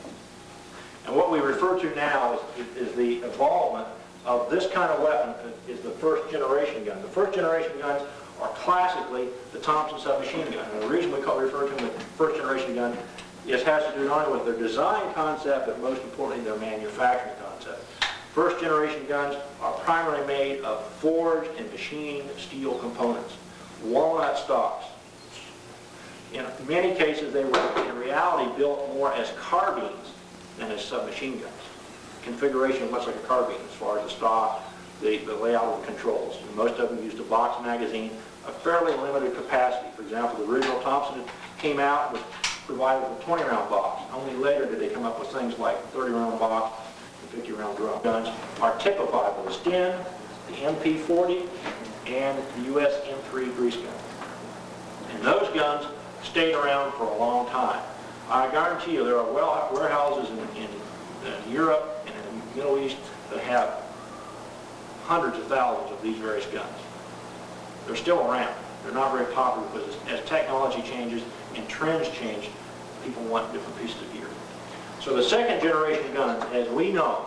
And what we refer to now is the evolvement of this kind of weapon is the first generation gun. The first generation guns are classically the Thompson submachine gun. And the reason we refer to them as first generation gun has to do not only with their design concept, but most importantly their manufacturing concept. First generation guns are primarily made of forged and machined steel components, walnut stocks. In many cases they were in reality built more as carbines than as submachine guns. configuration of much like a carbine as far as the stock, the layout of the controls. And most of them used a box magazine, a fairly limited capacity. For example, the original Thompson came out was provided with a 20-round box. Only later did they come up with things like 30-round box and 50-round drum. Guns are typified by the Sten, the MP40, and the US M3 grease gun. And those guns stayed around for a long time. I guarantee you there are warehouses in Europe and in the Middle East that have hundreds of thousands of these various guns. They're still around. They're not very popular because as technology changes and trends change, people want different pieces of gear. So the second generation guns, as we know,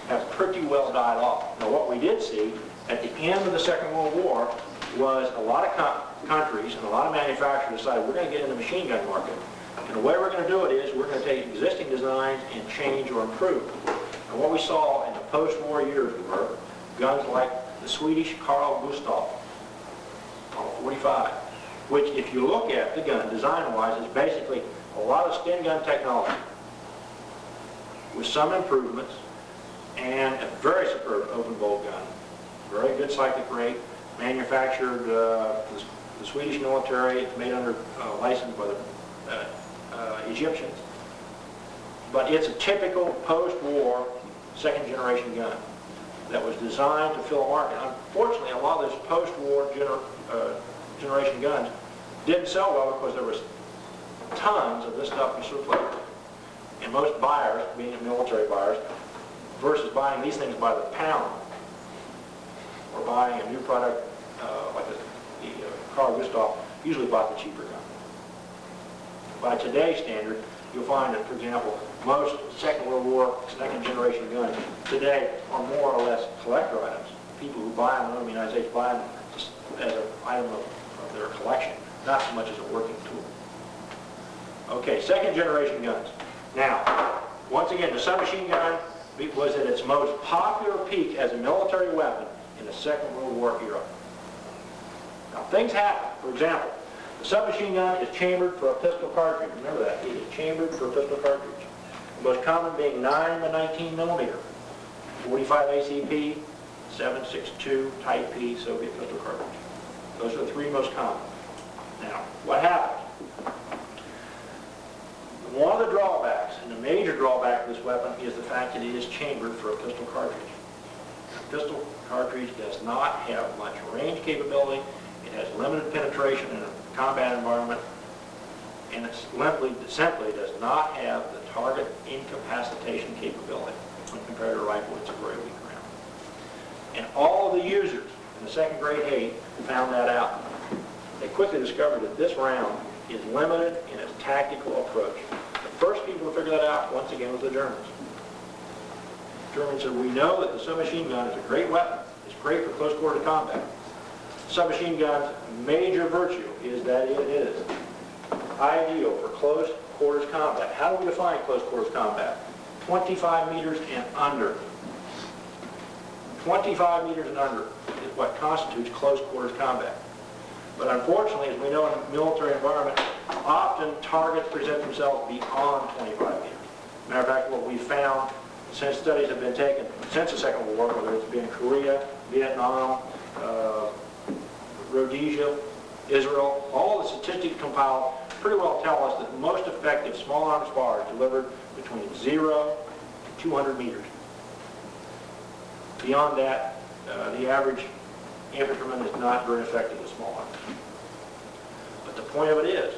have pretty well died off. Now what we did see at the end of the Second World War was a lot of countries and a lot of manufacturers decided we're going to get in the machine gun market. And the way we're going to do it is we're going to take existing designs and change or improve. And what we saw in the post-war years were guns like the Swedish Carl Gustaf, 45, which if you look at the gun design-wise is basically a lot of Sten gun technology with some improvements and a very superb open bolt gun. Very good cyclic rate, manufactured the Swedish military, made under license by the Egyptians. But it's a typical post-war second generation gun that was designed to fill a market. Unfortunately, a lot of those post-war generation guns didn't sell well because there was tons of this stuff in surplus. And most buyers, being military buyers, versus buying these things by the pound, or buying a new product like the Carl Gustaf, usually bought the cheaper gun. By today's standard, you'll find that, for example, most Second World War, second generation guns today are more or less collector items. People who buy them in the United States buy them just as an item of their collection, not so much as a working tool. Okay, second generation guns. Now, once again, the submachine gun was at its most popular peak as a military weapon in the Second World War era. Now, things happen. For example, the submachine gun is chambered for a pistol cartridge. Remember that. It is chambered for a pistol cartridge. The most common being 9 to 19 millimeter, 45 ACP, 7.62 Type P Soviet pistol cartridge. Those are the three most common. Now, what happens? One of the drawbacks, and the major drawback of this weapon, is the fact that it is chambered for a pistol cartridge. A pistol cartridge does not have much range capability. It has limited penetration in a combat environment, and it simply does not have the target incapacitation capability. When compared to a rifle, it's a very weak round. And all of the users in the second grade Hate found that out. They quickly discovered that this round is limited in its tactical approach. The first people to figure that out, once again, was the Germans. The Germans said, we know that the submachine gun is a great weapon. It's great for close quarters combat. Submachine gun's major virtue is that it is ideal for close quarters combat. How do we define close quarters combat? 25 meters and under. 25 meters and under is what constitutes close quarters combat. But unfortunately, as we know in a military environment, often targets present themselves beyond 25 meters. Matter of fact, what we found since studies have been taken since the Second World War, whether it's been Korea, Vietnam, Rhodesia, Israel, all the statistics compiled pretty well tell us that most effective small arms fire is delivered between 0 and 200 meters. Beyond that, the average infantryman is not very effective with small arms. But the point of it is,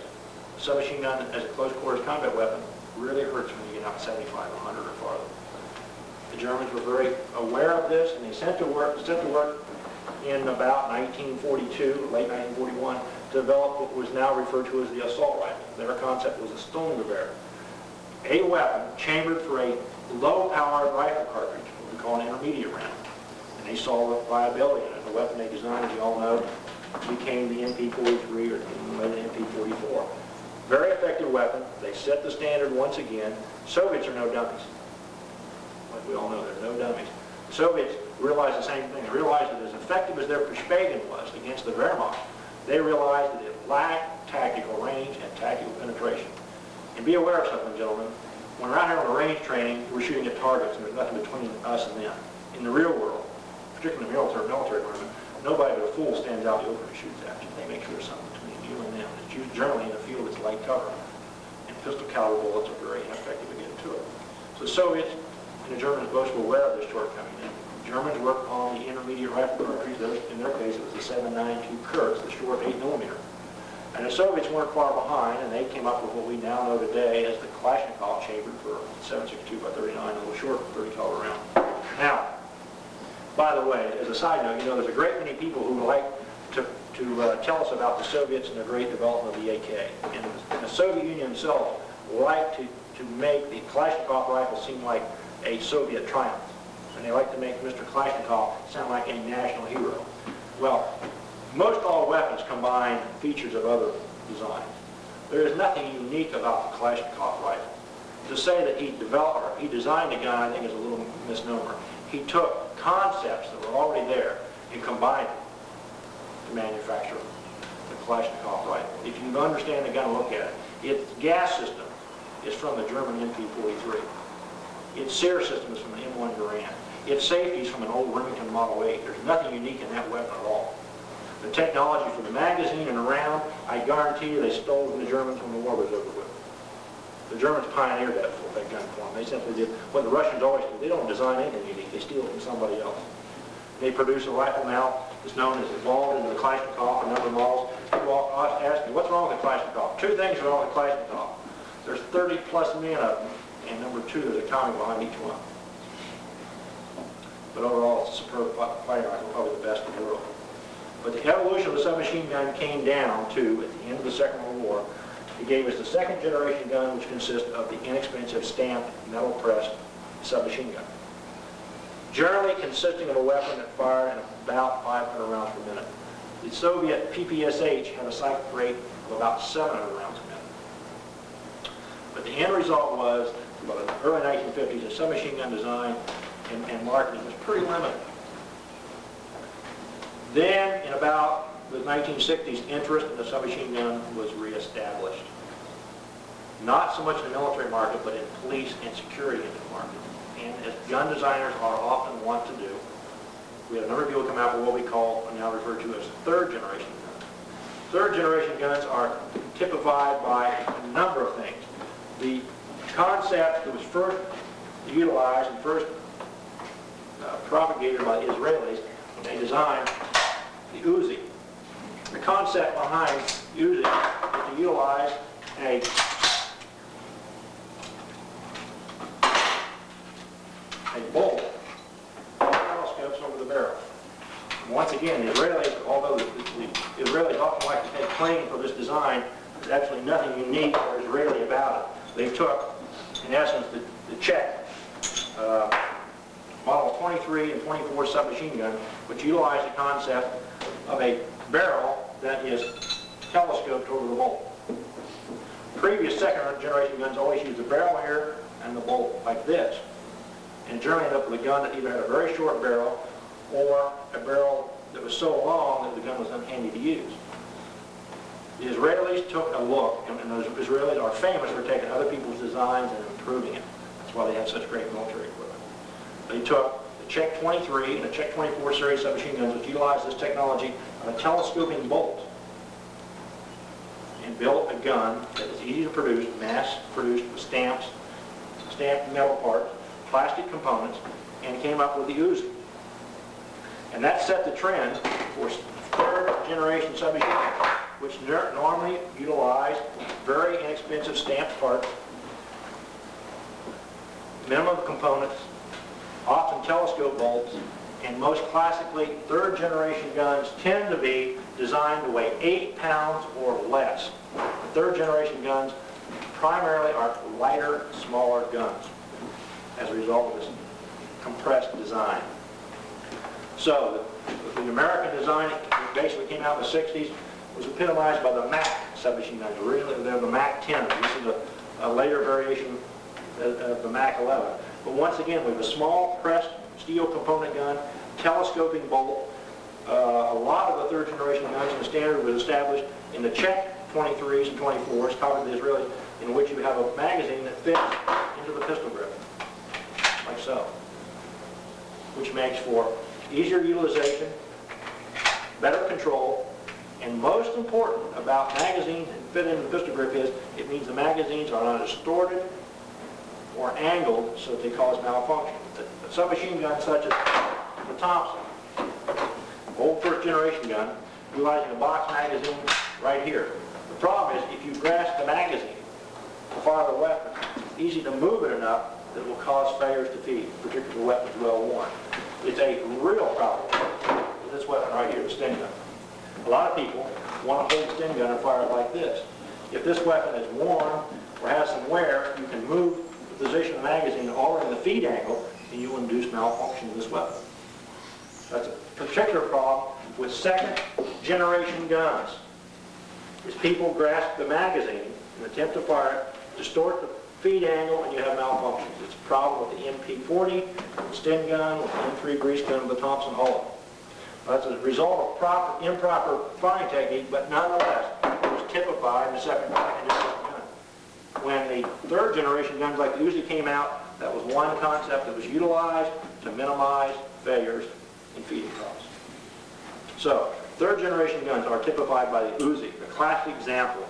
the submachine gun as a close quarters combat weapon really hurts when you get out 75, 100 or farther. The Germans were very aware of this, and they sent to work in about 1942, late 1941, to develop what was now referred to as the assault rifle. Their concept was a Sturmgewehr, a weapon chambered for a low-powered rifle cartridge, what we call an intermediate round. And they saw the viability in it. The weapon they designed, as you all know, became the MP43 or later the MP44. Very effective weapon. They set the standard once again. Soviets are no dummies. Like we all know, they're no dummies. The Soviets realized the same thing. They realized that as effective as their Verspägen was against the Wehrmacht, they realized that it lacked tactical range and tactical penetration. And be aware of something, gentlemen. when we're out here on the range training, we're shooting at targets, and there's nothing between us and them. In the real world, particularly in the military environment, nobody but a fool stands out in the open and shoots at you. They make sure there's something between you and them. It's used generally in a field that's light cover, and pistol caliber bullets are very ineffective at getting to it. So the Soviets and the Germans both were aware of this shortcoming. The Germans worked on the intermediate rifle cartridge. In their case, it was the 7.92 Kurz, the short 8mm. And the Soviets weren't far behind, and they came up with what we now know today as the Kalashnikov chamber for 7.62 by 39, a little short 30 caliber round. Now, by the way, as a side note, you know, there's a great many people who like to tell us about the Soviets and the great development of the AK. And the Soviet Union themselves like to make the Kalashnikov rifle seem like a Soviet triumph. And they like to make Mr. Kalashnikov sound like a national hero. Well, most all weapons combine features of other designs. There is nothing unique about the Kalashnikov rifle. To say that he designed a gun, I think is a little misnomer. He took concepts that were already there and combined them to manufacture the Kalashnikov rifle. If you understand the gun and look at it, its gas system is from the German MP43. Its sear system is from the M1 Garand. Its safety is from an old Remington Model 8. There's nothing unique in that weapon at all. The technology for the magazine and the round, I guarantee you they stole from the Germans when the war was over with. The Germans pioneered that gun form. They simply did what the Russians always do. They don't design anything unique. They steal it from somebody else. They produce a rifle now that's known as evolved into the Kalashnikov, a number of models. People ask me, what's wrong with the Kalashnikov? Two things are wrong with the Kalashnikov. There's 30 plus men of them, and number two, there's a comic behind each one. But overall, it's a superb fighting rifle, probably the best in the world. But the evolution of the submachine gun came down to, at the end of the Second World War, it gave us the second generation gun, which consists of the inexpensive stamped, metal-pressed submachine gun. Generally consisting of a weapon that fired at about 500 rounds per minute. The Soviet PPSH had a cycle rate of about 700 rounds a minute. But the end result was, about in the early 1950s, the submachine gun design and marketing was pretty limited. Then, in about the 1960s, interest in the submachine gun was reestablished. Not so much in the military market, but in police and security market. And as gun designers are often want to do, we had a number of people come out with what we call, now referred to as third generation guns. Third generation guns are typified by a number of things. The concept that was first utilized and first propagated by the Israelis when they designed the Uzi. The concept behind Uzi is to utilize a bolt that telescopes over the barrel. And once again, the Israelis, although the Israelis often like to take claim for this design, there's absolutely nothing unique or Israeli about it. They took, in essence, the Czech Model 23 and 24 submachine gun, which utilized the concept of a barrel that is telescoped over the bolt. Previous second generation guns always used the barrel here and the bolt like this. And generally ended up with a gun that either had a very short barrel or a barrel that was so long that the gun was unhandy to use. The Israelis took a look, and those Israelis are famous for taking other people's designs and improving it. That's why they have such great military equipment. They took the Czech 23 and the Czech 24 series submachine guns, which utilized this technology of a telescoping bolt, and built a gun that was easy to produce, mass-produced with stamped metal parts, plastic components, and came up with the Uzi. And that set the trend for third generation submachine guns, which normally utilize very inexpensive stamped parts, minimum components, often telescope bolts, and most classically, third generation guns tend to be designed to weigh 8 pounds or less. The third generation guns primarily are lighter, smaller guns as a result of this compressed design. So the American design that basically came out in the 60s was epitomized by the Mac submachine guns. Originally they were the Mac 10. This is a later variation of the Mac 11. But once again, we have a small pressed steel component gun, telescoping bolt. A lot of the third generation guns in the standard was established in the Czech 23s and 24s, copied the Israelis, in which you have a magazine that fits into the pistol grip, like so, which makes for easier utilization, better control, and most important about magazines and fit into the pistol grip is it means the magazines are not distorted or angled so that they cause malfunction. A submachine gun such as the Thompson, old first generation gun, utilizing a box magazine right here. The problem is if you grasp the magazine to fire the weapon, it's easy to move it enough that it will cause failures to feed, particularly if the weapon's well worn. It's a real problem with this weapon right here, the Sten gun. A lot of people want to hold the Sten gun and fire it like this. If this weapon is worn or has some wear, you can move the position of the magazine over in the feed angle and you will induce malfunction in this weapon. That's a particular problem with second generation guns. Is people grasp the magazine and attempt to fire it, distort the feed angle, and you have malfunctions. It's a problem with the MP40, the Sten gun, with the M3 grease gun, with the Thompson Hollow. That's a result of improper firing technique, but nonetheless, it was typified in the second generation gun. When the third generation guns like the Uzi came out, that was one concept that was utilized to minimize failures in feeding crops. So, third generation guns are typified by the Uzi, the classic example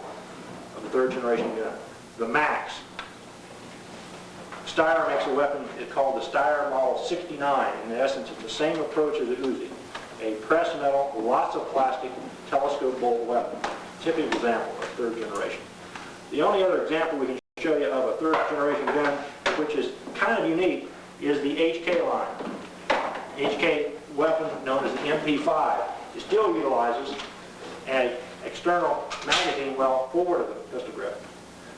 of the third generation gun. The Max. Steyr makes a weapon called the Steyr Model 69. In essence, it's the same approach as the Uzi. A pressed metal, lots of plastic, telescope bolt weapon. Typical example of third generation. The only other example we can show you of a third generation gun, which is kind of unique, is the HK line. HK weapon known as the MP5. It still utilizes an external magazine well forward of the pistol grip.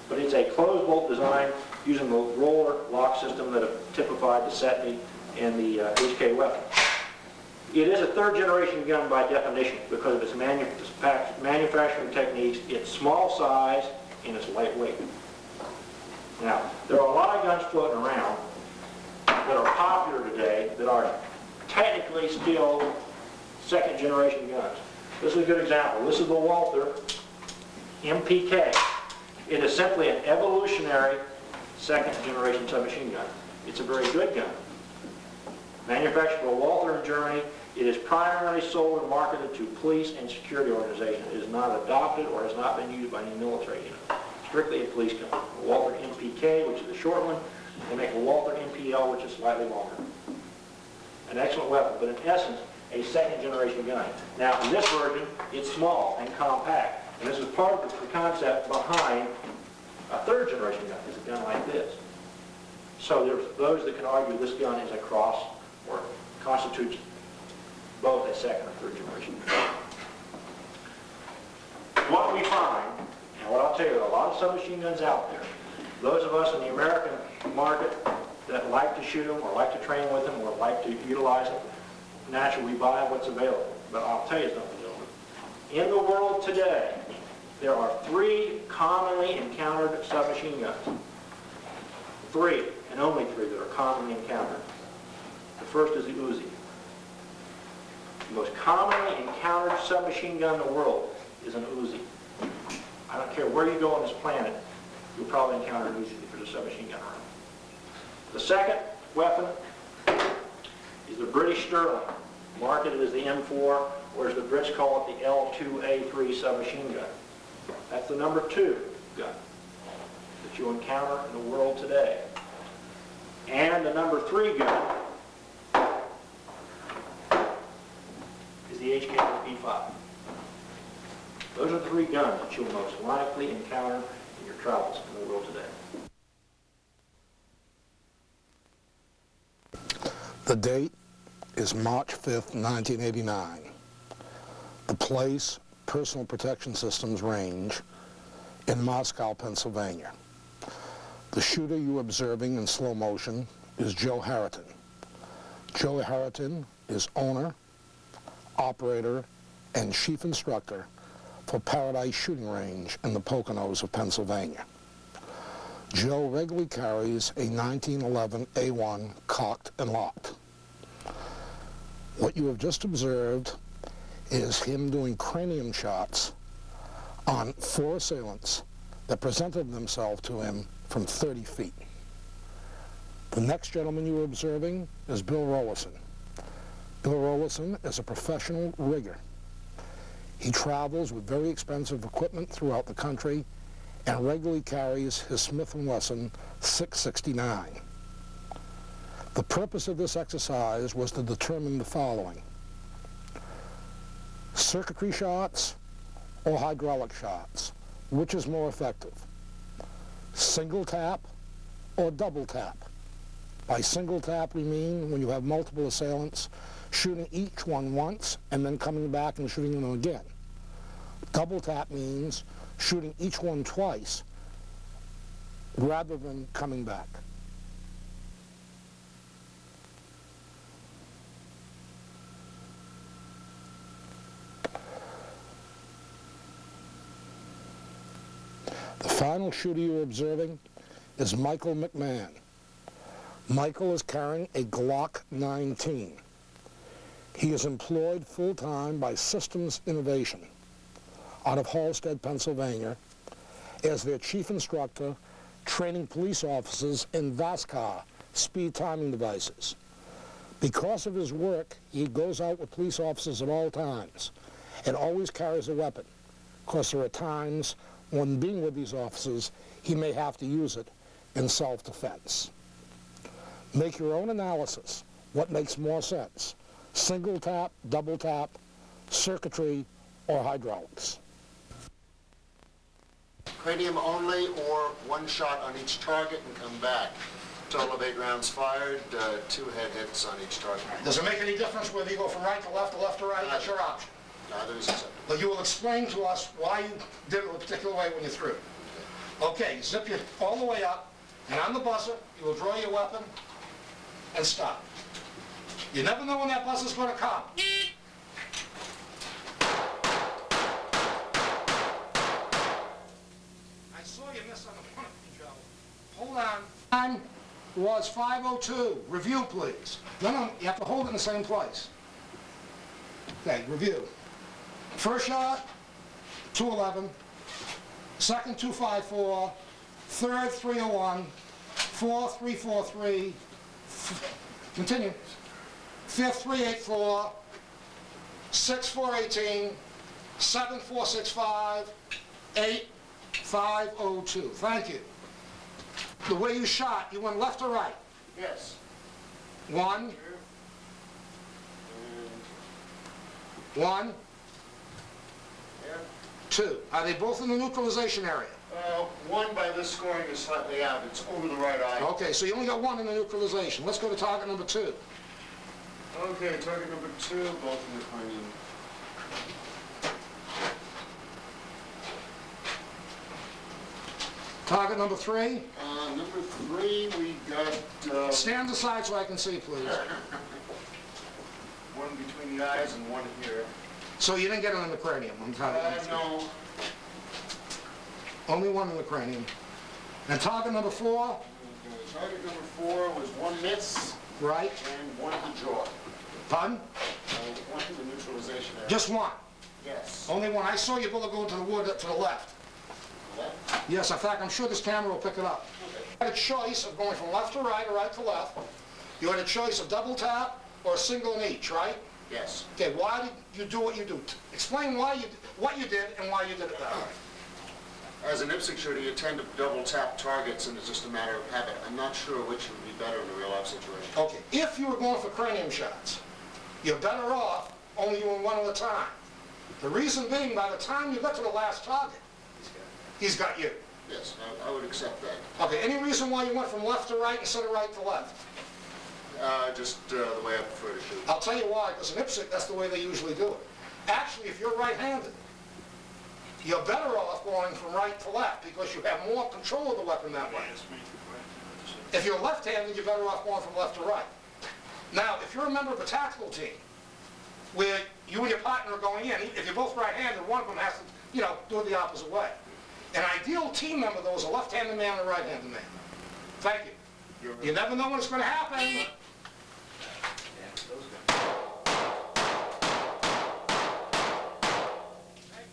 But it's a closed bolt design using the roller lock system that have typified the Setney and the HK weapon. It is a third generation gun by definition because of its manufacturing techniques, its small size, and its lightweight. Now, there are a lot of guns floating around that are popular today that are technically still second generation guns. This is a good example. This is the Walther MPK. It is simply an evolutionary second generation submachine gun. It's a very good gun. Manufactured by Walther in Germany, it is primarily sold and marketed to police and security organizations. It is not adopted or has not been used by any military unit. Strictly a police gun. A Walther MPK, which is the short one. They make a Walther MPL, which is slightly longer. An excellent weapon, but in essence, a second generation gun. Now, in this version, it's small and compact. And this is part of the concept behind a third generation gun. It's a gun like this. So there's those that can argue this gun is a cross or constitutes both a second or third generation gun. What we find, and what I'll tell you, there are a lot of submachine guns out there. Those of us in the American market that like to shoot them or like to train with them or like to utilize them, naturally we buy what's available. But I'll tell you something, gentlemen. In the world today, there are 3 commonly encountered submachine guns. 3, and only 3 that are commonly encountered. The first is the Uzi. The most commonly encountered submachine gun in the world is an Uzi. I don't care where you go on this planet, you'll probably encounter an Uzi if there's a submachine gun around. The second weapon is the British Sterling, marketed as the M4, or as the Brits call it, the L2A3 submachine gun. That's the number 2 gun that you'll encounter in the world today. And the number 3 gun is the HK-MP5. Those are the 3 guns that you'll most likely encounter in your travels in the world today. The date is March 5th, 1989. The place, Personal Protection Systems Range in Moscow, Pennsylvania. The shooter you're observing in slow motion is Joe Harriton. Joe Harriton is owner, operator, and chief instructor for Paradise Shooting Range in the Poconos of Pennsylvania. Joe regularly carries a 1911 A1 cocked and locked. What you have just observed is him doing cranium shots on 4 assailants that presented themselves to him from 30 feet. The next gentleman you are observing is Bill Rollison. Bill Rollison is a professional rigger. He travels with very expensive equipment throughout the country and regularly carries his Smith & Wesson 669. The purpose of this exercise was to determine the following: circuitry shots or hydraulic shots, which is more effective? Single tap or double tap? By single tap, we mean when you have multiple assailants, shooting each one once and then coming back and shooting them again. Double tap means shooting each one twice rather than coming back. The final shooter you're observing is Michael McMahon. Michael is carrying a Glock 19. He is employed full-time by Systems Innovation out of Halstead, Pennsylvania, as their chief instructor, training police officers in VASCAR, speed timing devices. Because of his work, he goes out with police officers at all times and always carries a weapon, because there are times when being with these officers, he may have to use it in self-defense. Make your own analysis. What makes more sense? Single tap, double tap, circuitry, or hydraulics? Cranium only, or one shot on each target and come back. Total of 8 rounds fired, 2 head hits on each target. Does it make any difference whether you go from right to left or left to right? That's your option. Neither is acceptable. But you will explain to us why you did it a particular way when you threw. Okay, zip you all the way up, and on the buzzer, you will draw your weapon and stop. You never know when that buzzer's going to come. I saw you miss on the one, Joe. Hold on. Time was 5:02. Review, please. No, you have to hold it in the same place. Okay, review. First shot, 211. Second, 254. Third, 301. Fourth, 343. Continue. Fifth, 384. Sixth, 418. Seventh, 465. Eight, 502. Thank you. The way you shot, you went left or right? Yes. 1. 1. Yeah. 2. Are they both in the neutralization area? One by this scoring is slightly out. It's over the right eye. Okay, so you only got 1 in the neutralization. Let's go to target number 2. Okay, target number 2, both in the cranium. Target number 3. Number 3, we got Stand aside so I can see, please. one between the eyes and one here. So you didn't get it in the cranium on target number 3? No. Only 1 in the cranium. And target number 4? Okay, target number 4 was 1 miss Right. and 1 to jaw. Pardon? 1 to the neutralization area. Just 1. Yes. Only 1. I saw your bullet go into the wood to the left. Left? Yes, in fact, I'm sure this camera will pick it up. Okay. You had a choice of going from left to right or right to left. You had a choice of double tap or a single in each, right? Yes. Okay, why did you do what you do? Explain what you did and why you did it that way. As an IPSC shooter, you tend to double tap targets, and it's just a matter of habit. I'm not sure which would be better in a real life situation. Okay, if you were going for cranium shots, you're better off only doing 1 at a time. The reason being, by the time you get to the last target, he's got you. Yes, I would accept that. Okay, any reason why you went from left to right instead of right to left? Just the way I prefer to shoot. I'll tell you why, because in IPSC, that's the way they usually do it. Actually, if you're right-handed, you're better off going from right to left because you have more control of the weapon that way. If you're left-handed, you're better off going from left to right. Now, if you're a member of a tactical team, where you and your partner are going in, if you're both right-handed, one of them has to, do it the opposite way. An ideal team member, though, is a left-handed man and a right-handed man. Thank you. You never know when it's going to happen. Thank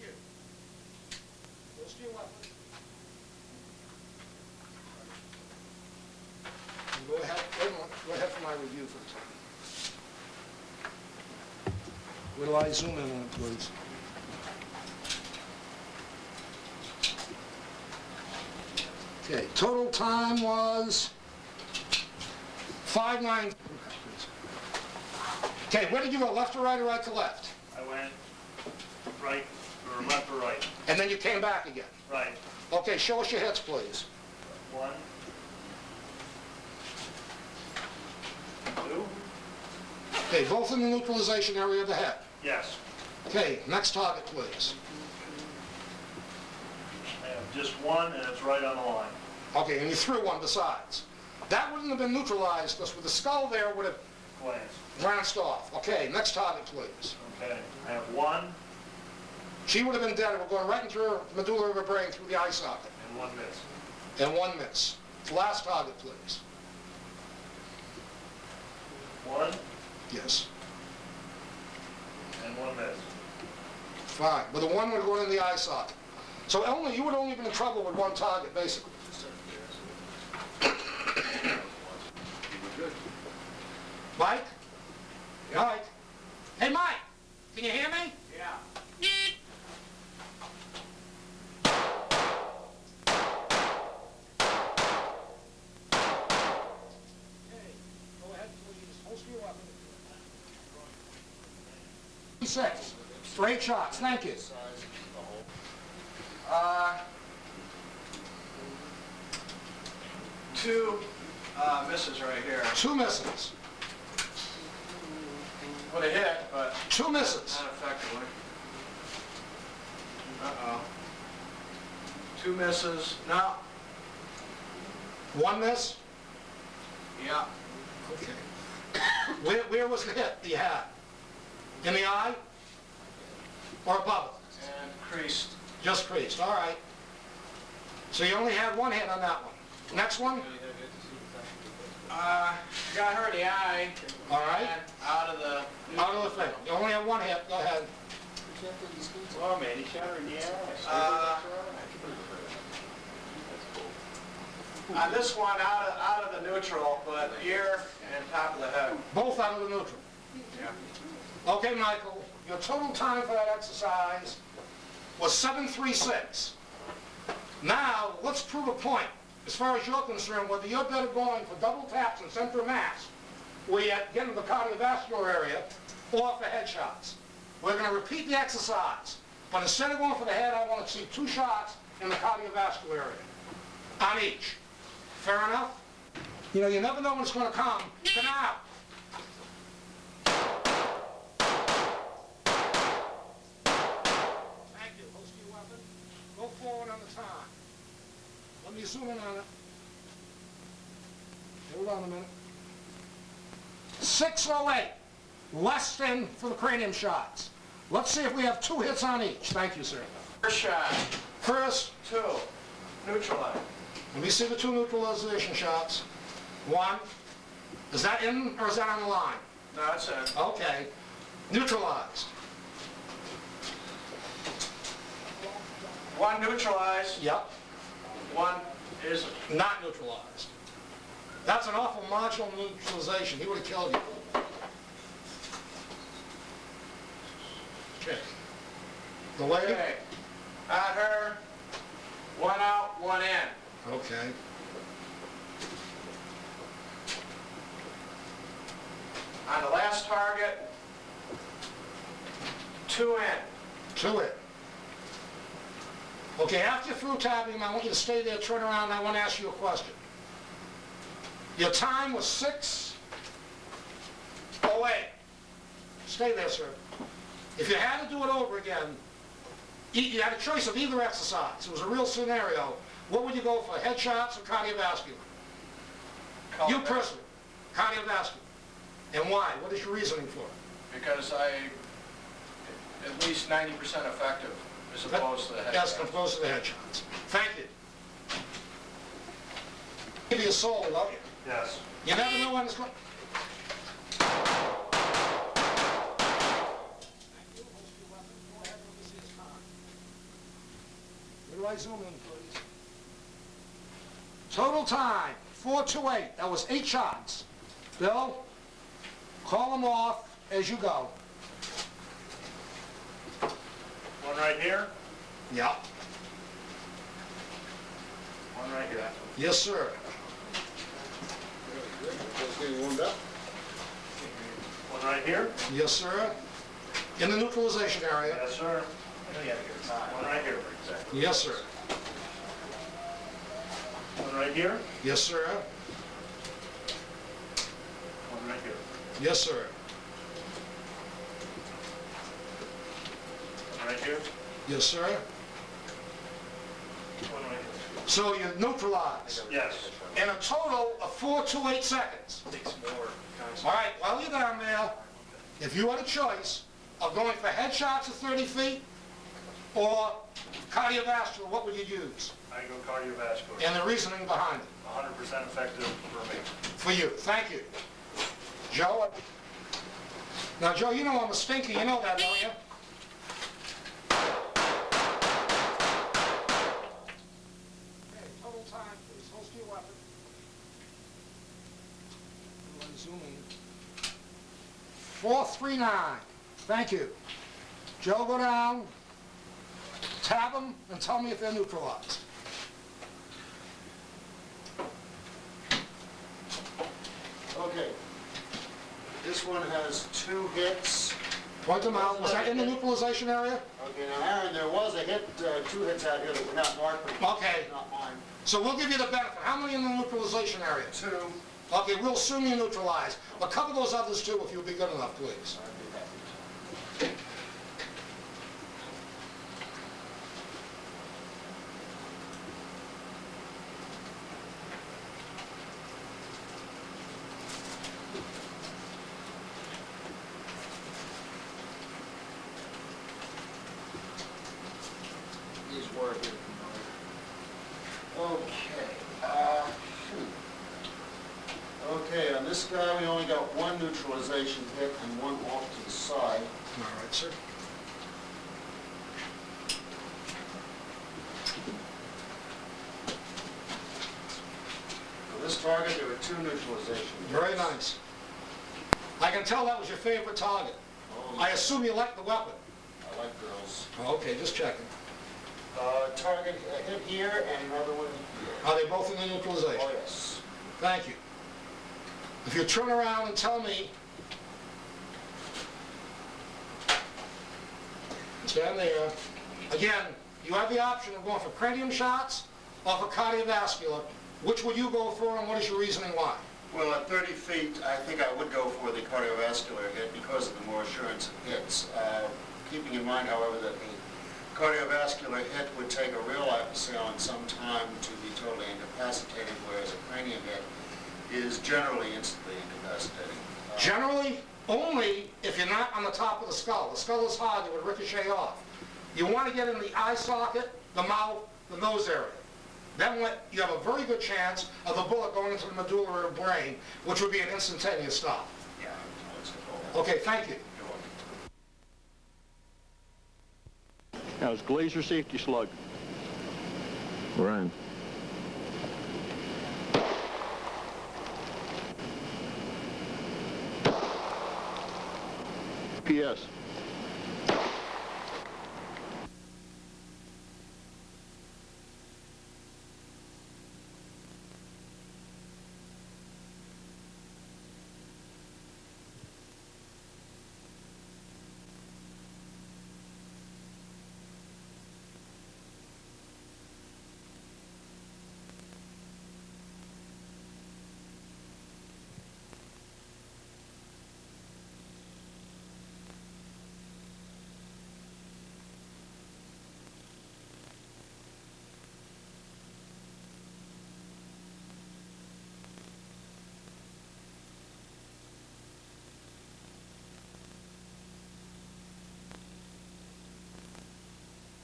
you. Close to your weapon. Go ahead. you for the time. Where do I zoom in on it, please? Okay, total time was 5:09. Okay, where did you go, left to right or right to left? I went right, or left or right? And then you came back again? Right. Okay, show us your hits, please. 1, 2, Okay, both in the neutralization area of the head. yes. Okay, next target, please. I have just one, and it's right on the line. Okay, and you threw one besides. That wouldn't have been neutralized, because with the skull there, would have Glanced. glanced off. Okay, next target, please. Okay. I have 1 She would have been dead. We're going right into her medulla of her brain through the eye socket. and 1 miss. And one miss. Last target, please. 1 Yes. and 1 miss. Fine. But the one would have gone in the eye socket. So you would only been in trouble with one target, basically. Mike? Mike? Hey, Mike! Can you hear me? Yeah. Okay, go ahead, please. Holster your weapon. 6. Straight shots. Thank you. Two misses right here. 2 misses. Would have hit, but 2 misses. not effectively. Uh-oh. 2 misses. No. 1 miss? Yeah. Okay. Where was the hit that you had? In the eye? Or above it? And creased. Just creased, all right. So you only had 1 hit on that one. Next one? Got her in the eye. All right. And out of the... Out of the thing. You only have 1 hit. Go ahead. Oh, man, he shot her in the eye. On this one, out of the neutral, but ear and top of the head. Both out of the neutral. Yeah. Okay, Michael, your total time for that exercise was 7:36. Now, let's prove a point. As far as you're concerned, whether you're better going for double taps and center of mass, where you get into the cardiovascular area, or for headshots. We're going to repeat the exercise, but instead of going for the head, I want to see 2 shots in the cardiovascular area on each. Fair enough? You know, you never know when it's going to come. For now. Thank you. Holster your weapon. Go forward on the time. Let me zoom in on it. Hold on a minute. 6:08. Less than for the cranium shots. Let's see if we have 2 hits on each. Thank you, sir. First shot. First, 2. Neutralize. let me see the 2 neutralization shots. 1. Is that in or is that on the line? No, that's it. Okay. Neutralized. 1 neutralized. Yep. 1 isn't. Not neutralized. That's an awful marginal neutralization. He would have killed you. Okay. The leg? Okay. Got her. 1 out, 1 in. Okay. On the last target, 2 in. 2 in. Okay, after you're through tapping him, I want you to stay there, turn around, and I want to ask you a question. Your time was 6:08. Stay there, sir. If you had to do it over again, you had a choice of either exercise. It was a real scenario. What would you go for, headshots or cardiovascular? You personally, cardiovascular. And why? What is your reasoning for it? Because at least 90% effective as opposed to the head. As opposed to the headshots. Thank you. Give you a soul, love you. Yes. You never know when it's going. Where do I zoom in, please? Total time, 4:28. That was 8 shots. Bill? Call them off as you go. One right here, Yeah. one right here. Yes, sir. Just getting warmed up. One right here. Yes, sir. In the neutralization area. Yes, sir. One right here. Yes, sir. One right here. Yes, sir. One right here. Yes, sir. One right here. Yes, sir. One right here. So you neutralize Yes. in a total of 428 seconds. Takes more All right, while you're down there, if you had a choice of going for headshots at 30 feet or cardiovascular, what would you use? I go cardiovascular. And the reasoning behind it 100% effective for me. for you. Thank you. Joe? Now, Joe, you know I'm a stinker. You know that, don't you? Okay, total time, please. Holster your weapon. Zoom in. 439. Thank you. Joe, go down, tab them, and tell me if they're neutralized. Okay. This one has 2 hits. Point them out. Was that in the neutralization area? Okay, now Aaron, there was a hit, 2 hits out here that were not marked, but Okay. not mine. So we'll give you the benefit. How many in the neutralization area? 2. Okay, we'll assume you neutralize. But cover those others too if you'll be good enough, please. I'd be happy. These were here. Okay. Okay, on this guy, we only got 1 neutralization hit and 1 off to the side. All right, sir. For this target, there were 2 neutralization hits. Very nice. I can tell that was your favorite target. Oh, I assume you like the weapon. I like girls. Okay, just checking. Target hit here and another one here. Are they both in the neutralization? Oh, yes. Thank you. If you turn around and tell me, stand there. Again, you have the option of going for cranium shots or for cardiovascular. Which would you go for, and what is your reasoning why? Well, at 30 feet, I think I would go for the cardiovascular hit because of the more assurance of hits. Keeping in mind, however, that the cardiovascular hit would take a real life assailant some time to be totally incapacitated, whereas a cranium hit is generally instantly incapacitating. Generally, only if you're not on the top of the skull. The skull is hard, it would ricochet off. You want to get in the eye socket, the mouth, the nose area. Then you have a very good chance of the bullet going into the medulla or brain, which would be an instantaneous stop. Yeah, let's go. Okay, thank you. You're welcome. Now, it's Glazer safety slug. Ryan. PS.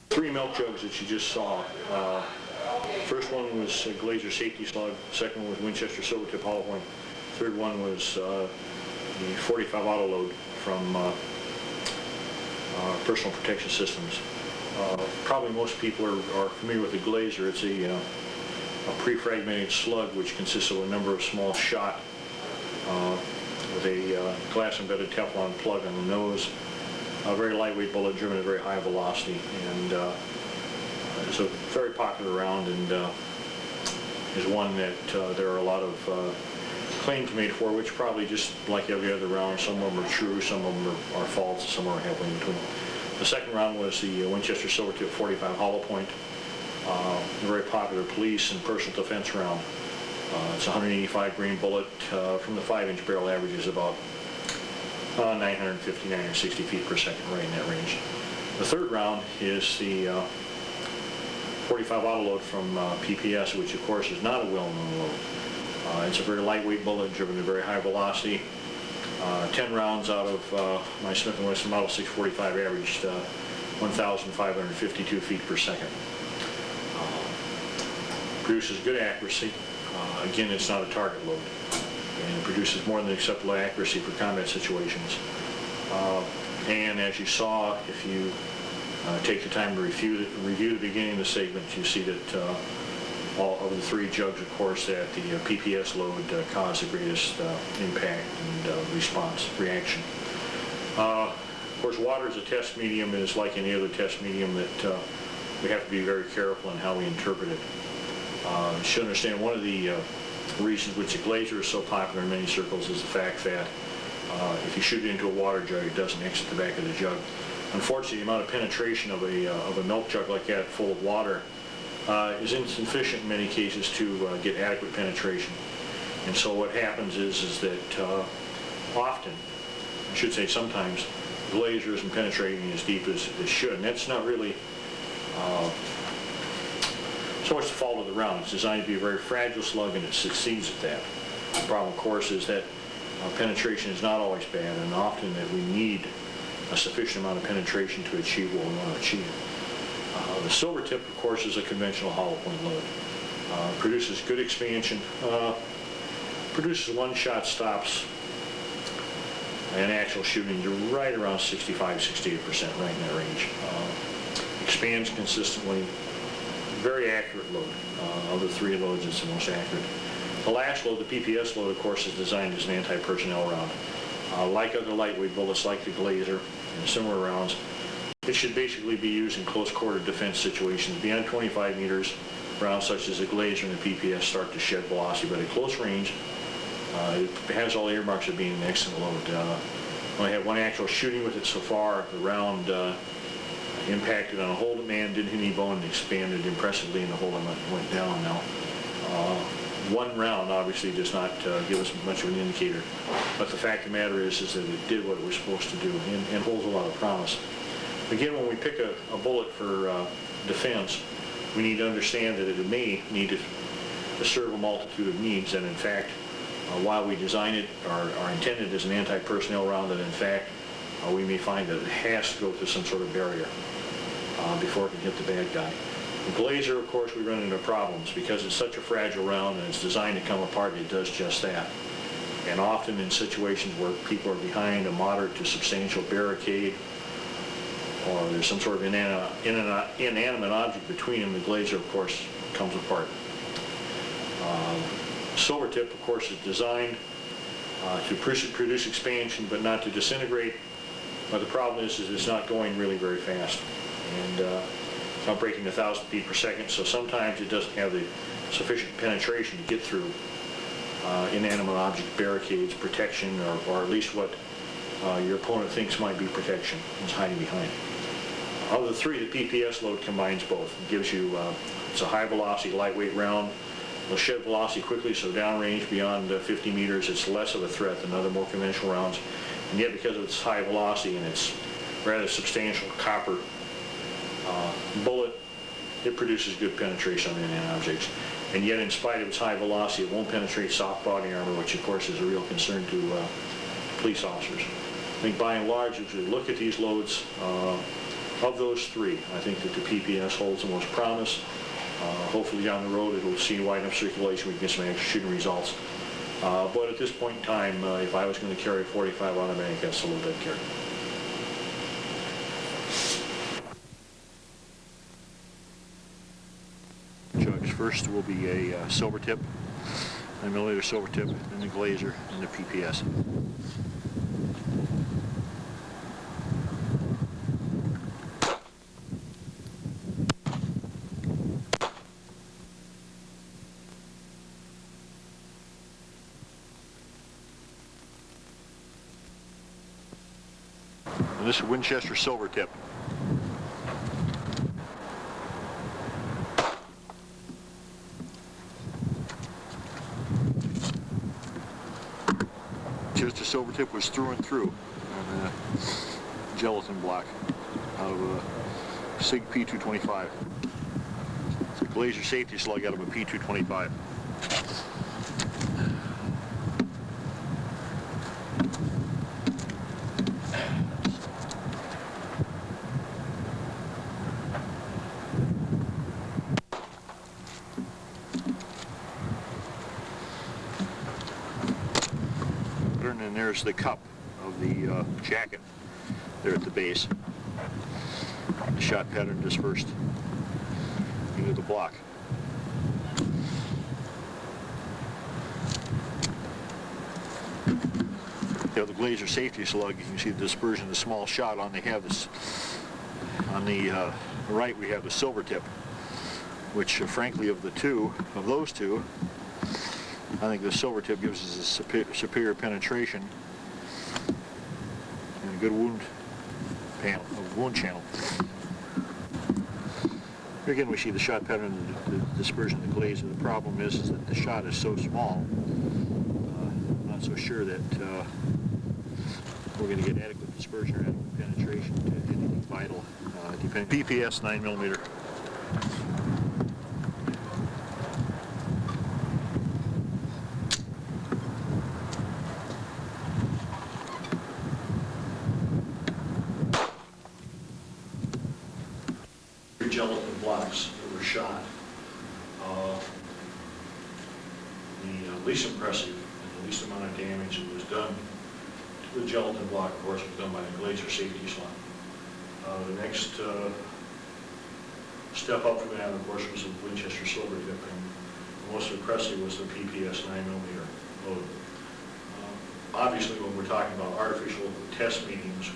Three milk jugs that you just saw. First one was a Glazer safety slug. Second one was Winchester silver tip hollow point. Third one was the 45 auto load from Personal Protection Systems. Probably most people are familiar with the Glazer. It's a pre-fragmented slug which consists of a number of small shot with a glass-embedded Teflon plug on the nose. A very lightweight bullet driven at very high velocity, and it's a very popular round, and is one that there are a lot of claims made for, which probably just like every other round, some of them are true, some of them are false, some are halfway in between. The second round was the Winchester Silvertip 45 hollow point, a very popular police and personal defense round. It's a 185 grain bullet from the 5-inch barrel, averages about 950, 960 feet per second, right in that range. The third round is the 45 autoload from PPS, which of course is not a well-known load. It's a very lightweight bullet driven at very high velocity. 10 rounds out of my Smith & Wesson Model 645 averaged 1,552 feet per second. Produces good accuracy. Again, it's not a target load, and it produces more than acceptable accuracy for combat situations. And as you saw, if you take the time to review the beginning of the segment, you see that all of the three jugs, of course, that the PPS load caused the greatest impact and reaction. Of course, water as a test medium is like any other test medium that we have to be very careful in how we interpret it. You should understand one of the reasons which the Glazer is so popular in many circles is the fact that if you shoot it into a water jug, it doesn't exit the back of the jug. Unfortunately, the amount of penetration of a milk jug like that full of water is insufficient in many cases to get adequate penetration. And so what happens is that often, I should say sometimes, the Glazer isn't penetrating as deep as it should. And that's not really so much the fault of the round. It's designed to be a very fragile slug, and it succeeds at that. The problem, of course, is that penetration is not always bad, and often that we need a sufficient amount of penetration to achieve what we want to achieve. The Silvertip, of course, is a conventional hollow point load. Produces good expansion, produces one-shot stops, and actual shooting to right around 65-68%, right in that range. Expands consistently. Very accurate load. Of the three loads, it's the most accurate. The last load, the PPS load, of course, is designed as an anti-personnel round. Like other lightweight bullets, like the Glazer and similar rounds, it should basically be used in close-quarter defense situations. Beyond 25 meters, rounds such as the Glazer and the PPS start to shed velocity, but at close range, it has all the earmarks of being an excellent load. I only had one actual shooting with it so far. The round impacted on a hold man, didn't hit any bone, and expanded impressively, and the hold went down now. One round obviously does not give us much of an indicator, but the fact of the matter is that it did what it was supposed to do and holds a lot of promise. Again, when we pick a bullet for defense, we need to understand that it may need to serve a multitude of needs, and in fact, while we design it or intend it as an anti-personnel round, that in fact we may find that it has to go through some sort of barrier before it can hit the bad guy. The Glazer, of course, we run into problems because it's such a fragile round and it's designed to come apart. It does just that. And often in situations where people are behind a moderate to substantial barricade, or there's some sort of inanimate object between them, the Glazer, of course, comes apart. Silvertip, of course, is designed to produce expansion, but not to disintegrate. But the problem is it's not going really very fast, and it's not breaking 1,000 feet per second. So sometimes it doesn't have the sufficient penetration to get through inanimate object barricades, protection, or at least what your opponent thinks might be protection. It's hiding behind. Of the three, the PPS load combines both. It gives you it's a high velocity, lightweight round. It'll shed velocity quickly, so downrange beyond 50 meters, it's less of a threat than other more conventional rounds. And yet, because of its high velocity and its rather substantial copper bullet, it produces good penetration on inanimate objects. And yet, in spite of its high velocity, it won't penetrate soft body armor, which of course is a real concern to police officers. I think by and large, if you look at these loads, of those three, I think that the PPS holds the most promise. Hopefully down the road it'll see wide enough circulation we can get some extra shooting results. But at this point in time, if I was going to carry a 45 automatic, that's a little bit carry. Jugs. First will be a Silvertip, a millimeter Silvertip, then the Glazer, and in the PPS. And this is Winchester silver tip. Winchester silver tip was through and through on a gelatin block of SIG P225. It's a Glazer safety slug out of a P225. And there's the cup of the jacket there at the base. The shot pattern dispersed into the block. You have the Glazer safety slug. You can see the dispersion of the small shot on. They have this on the right. We have the silver tip, which frankly of those two, I think the silver tip gives us a superior penetration and a good wound channel. Here again we see the shot pattern and the dispersion of the Glazer. The problem is that the shot is so small, I'm not so sure that we're going to get adequate dispersion or adequate penetration to anything vital. Depending. PPS 9mm. Gelatin blocks that were shot. The least impressive and the least amount of damage that was done to the gelatin block, of course, was done by the Glazer safety slug. The next step up from that, of course, was the Winchester silver tip, and the most impressive was the PPS 9mm load. Obviously, when we're talking about artificial test mediums,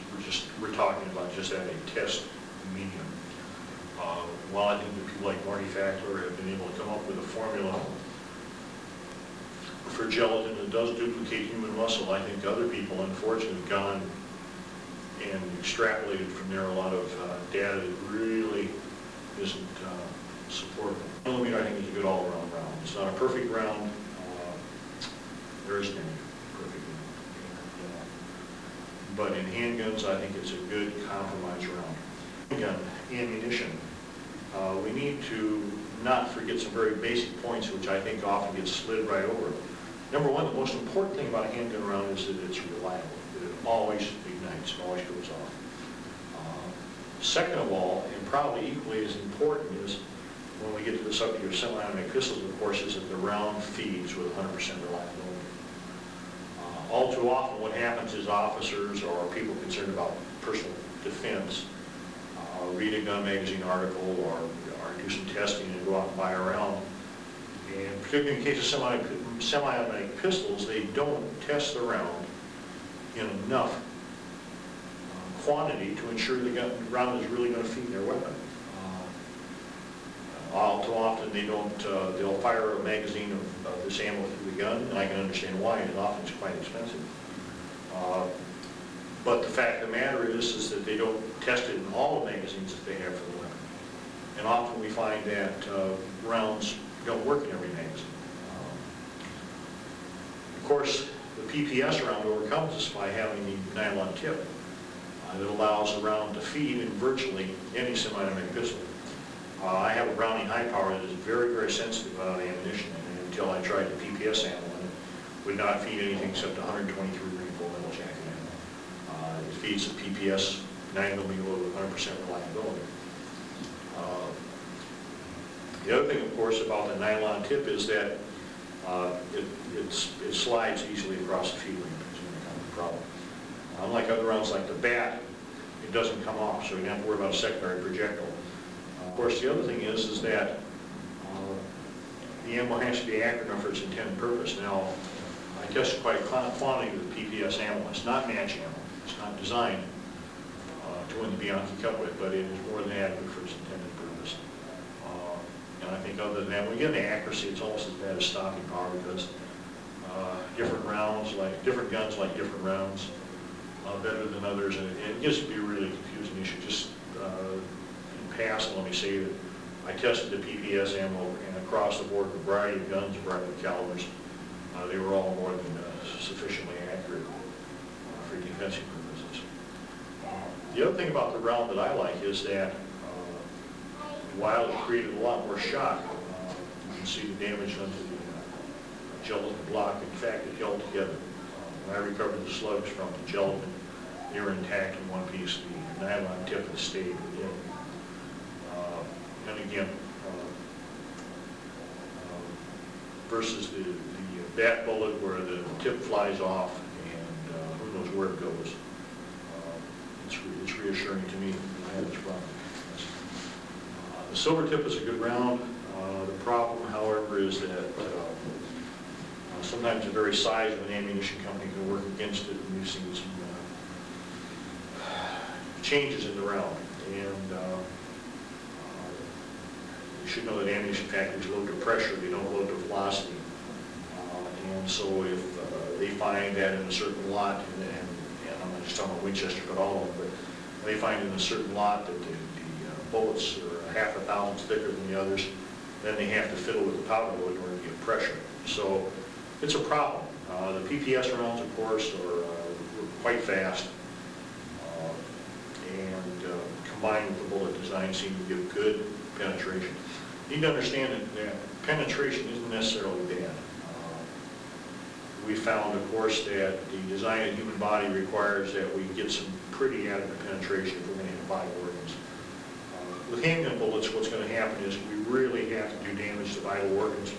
we're talking about just at a test medium. While I think that people like Marty Fackler have been able to come up with a formula for gelatin that does duplicate human muscle, I think other people, unfortunately, have gone and extrapolated from there a lot of data that really isn't supportable. 9mm, I think, is a good all-around round. It's not a perfect round. There isn't any perfect round. But in handguns, I think it's a good compromise round. Handgun ammunition. We need to not forget some very basic points which I think often get slid right over. Number one, the most important thing about a handgun round is that it's reliable. That it always ignites, it always goes off. Second of all, and probably equally as important, is when we get to the subject of semi-automatic pistols, of course, is that the round feeds with 100% reliability. All too often what happens is officers or people concerned about personal defense read a gun magazine article or do some testing and go out and buy a round. And particularly in the case of semi-automatic pistols, they don't test the round in enough quantity to ensure the round is really going to feed their weapon. All too often they don't, they'll fire a magazine of this ammo through the gun, and I can understand why, and often it's quite expensive. But the fact of the matter is that they don't test it in all the magazines that they have for the weapon. And often we find that rounds don't work in every magazine. Of course, the PPS round overcomes this by having the nylon tip that allows the round to feed in virtually any semi-automatic pistol. I have a Browning high power that is very, very sensitive about ammunition, and until I tried the PPS ammo, it would not feed anything except 123 grain full metal jacket ammo. It feeds the PPS 9mm load with 100% reliability. The other thing, of course, about the nylon tip is that it slides easily across the feed ring. It's going to become a problem. Unlike other rounds like the bat, it doesn't come off, so you don't have to worry about a secondary projectile. Of course, the other thing is that the ammo has to be accurate enough for its intended purpose. Now, I tested quite a quantity with PPS ammo. It's not match ammo. It's not designed to win the Bianchi Cup with, but it is more than adequate for its intended purpose. And I think other than that, when we get into accuracy, it's almost as bad as stopping power because different guns like different rounds, better than others, and it gets to be a really confusing issue. Just in passing, let me say that I tested the PPS ammo and across the board, a variety of guns, a variety of calibers. They were all more than sufficiently accurate for defensive purposes. The other thing about the round that I like is that while it created a lot more shock, you can see the damage done to the gelatin block. In fact, it held together. When I recovered the slugs from the gelatin, they were intact in one piece. The nylon tip had stayed in. And again, versus the bat bullet where the tip flies off and who knows where it goes. It's reassuring to me that I have this problem. The silver tip is a good round. The problem, however, is that sometimes the very size of an ammunition company can work against it, and we've seen some changes in the round. And you should know that ammunition factories load to pressure, they don't load to velocity. And so if they find that in a certain lot, and I'm not just talking about Winchester, but all of them, but they find in a certain lot that the bullets are half a thousandth thicker than the others, then they have to fiddle with the powder load in order to get pressure. So it's a problem. The PPS rounds, of course, are quite fast, and combined with the bullet design seem to give good penetration. You need to understand that penetration isn't necessarily bad. We found, of course, that the design of the human body requires that we get some pretty adequate penetration if we're going to hit vital organs. With handgun bullets, what's going to happen is we really have to do damage to vital organs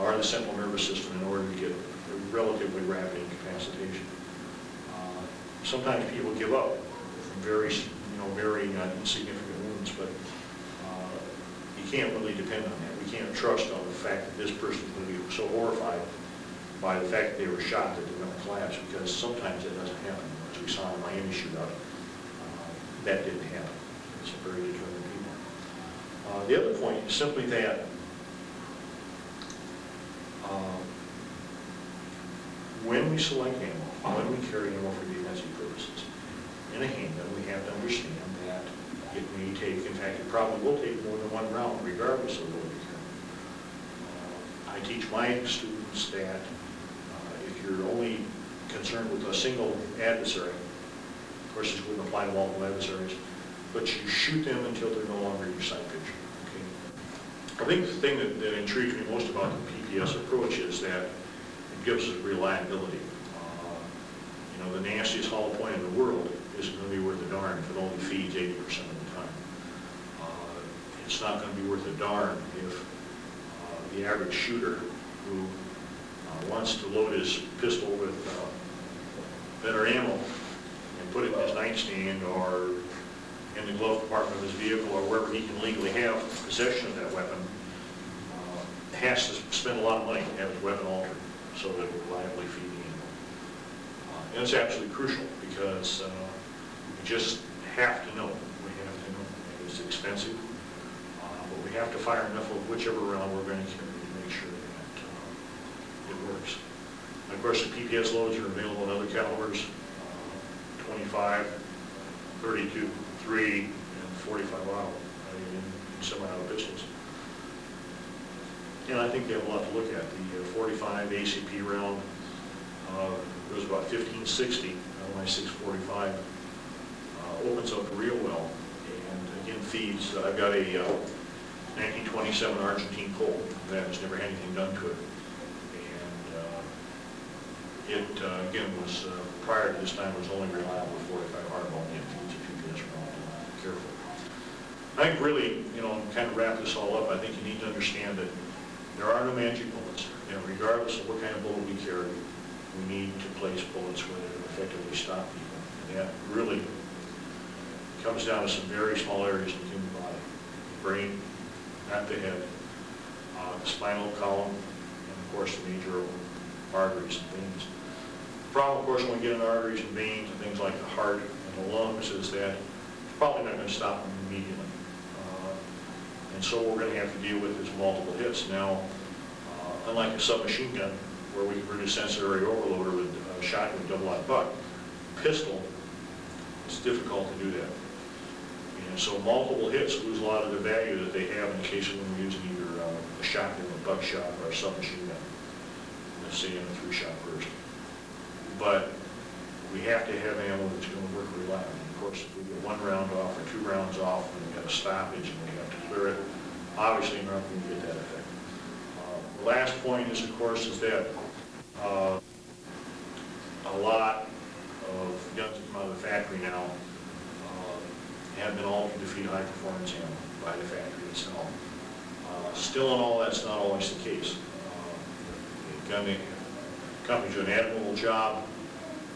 or the central nervous system in order to get a relatively rapid incapacitation. Sometimes people give up from very insignificant wounds, but you can't really depend on that. We can't trust on the fact that this person is going to be so horrified by the fact that they were shot that they're going to collapse, because sometimes that doesn't happen. As we saw in the Miami shootout, that didn't happen. It's a very determined people. The other point is simply that when we select ammo, when we carry ammo for defensive purposes, in a handgun, we have to understand that it may take, in fact, it probably will take more than one round, regardless of what we carry. I teach my students that if you're only concerned with a single adversary, of course this wouldn't apply to multiple adversaries, but you shoot them until they're no longer in your sight picture. Okay? I think the thing that intrigues me most about the PPS approach is that it gives us reliability. The nastiest hollow point in the world isn't going to be worth a darn if it only feeds 80% of the time. It's not going to be worth a darn if the average shooter who wants to load his pistol with better ammo and put it in his nightstand or in the glove compartment of his vehicle or wherever he can legally have possession of that weapon, has to spend a lot of money to have his weapon altered so that it will reliably feed the ammo. And it's absolutely crucial because we just have to know. We have to know. It's expensive, but we have to fire enough of whichever round we're going to carry to make sure that it works. And of course, the PPS loads are available in other calibers, 25, 32, 3, and 45 auto in semi-auto pistols. And I think they have a lot to look at. The 45 ACP round goes about 1560 on my 645. Opens up real well, and again feeds. I've got a 1927 Argentine Colt that has never had anything done to it, and it again was prior to this time was only reliable with 45 hardball, and it feeds a PPS round carefully. I think really, kind of wrap this all up. I think you need to understand that there are no magic bullets. Regardless of what kind of bullet we carry, we need to place bullets where they can effectively stop people. And that really comes down to some very small areas in the human body. The brain, not the head, the spinal column, and of course the major arteries and veins. The problem, of course, when we get into arteries and veins and things like the heart and the lungs is that it's probably not going to stop them immediately. And so what we're going to have to deal with is multiple hits. Now, unlike a submachine gun, where we can produce sensitive area overloader with a shotgun with double-aught buck, pistol, it's difficult to do that. And so multiple hits lose a lot of the value that they have in the case of when we're using either a shotgun, a buckshot, or a submachine gun, let's say in a 3-shot burst. But we have to have ammo that's going to work reliably. Of course, if we get 1 round off or 2 rounds off, and we've got a stoppage and we have to clear it, obviously we're not going to get that effect. The last point is, of course, is that a lot of guns that come out of the factory now have been altered to feed high-performance ammo by the factory itself. Still in all, that's not always the case. The gun companies do an admirable job,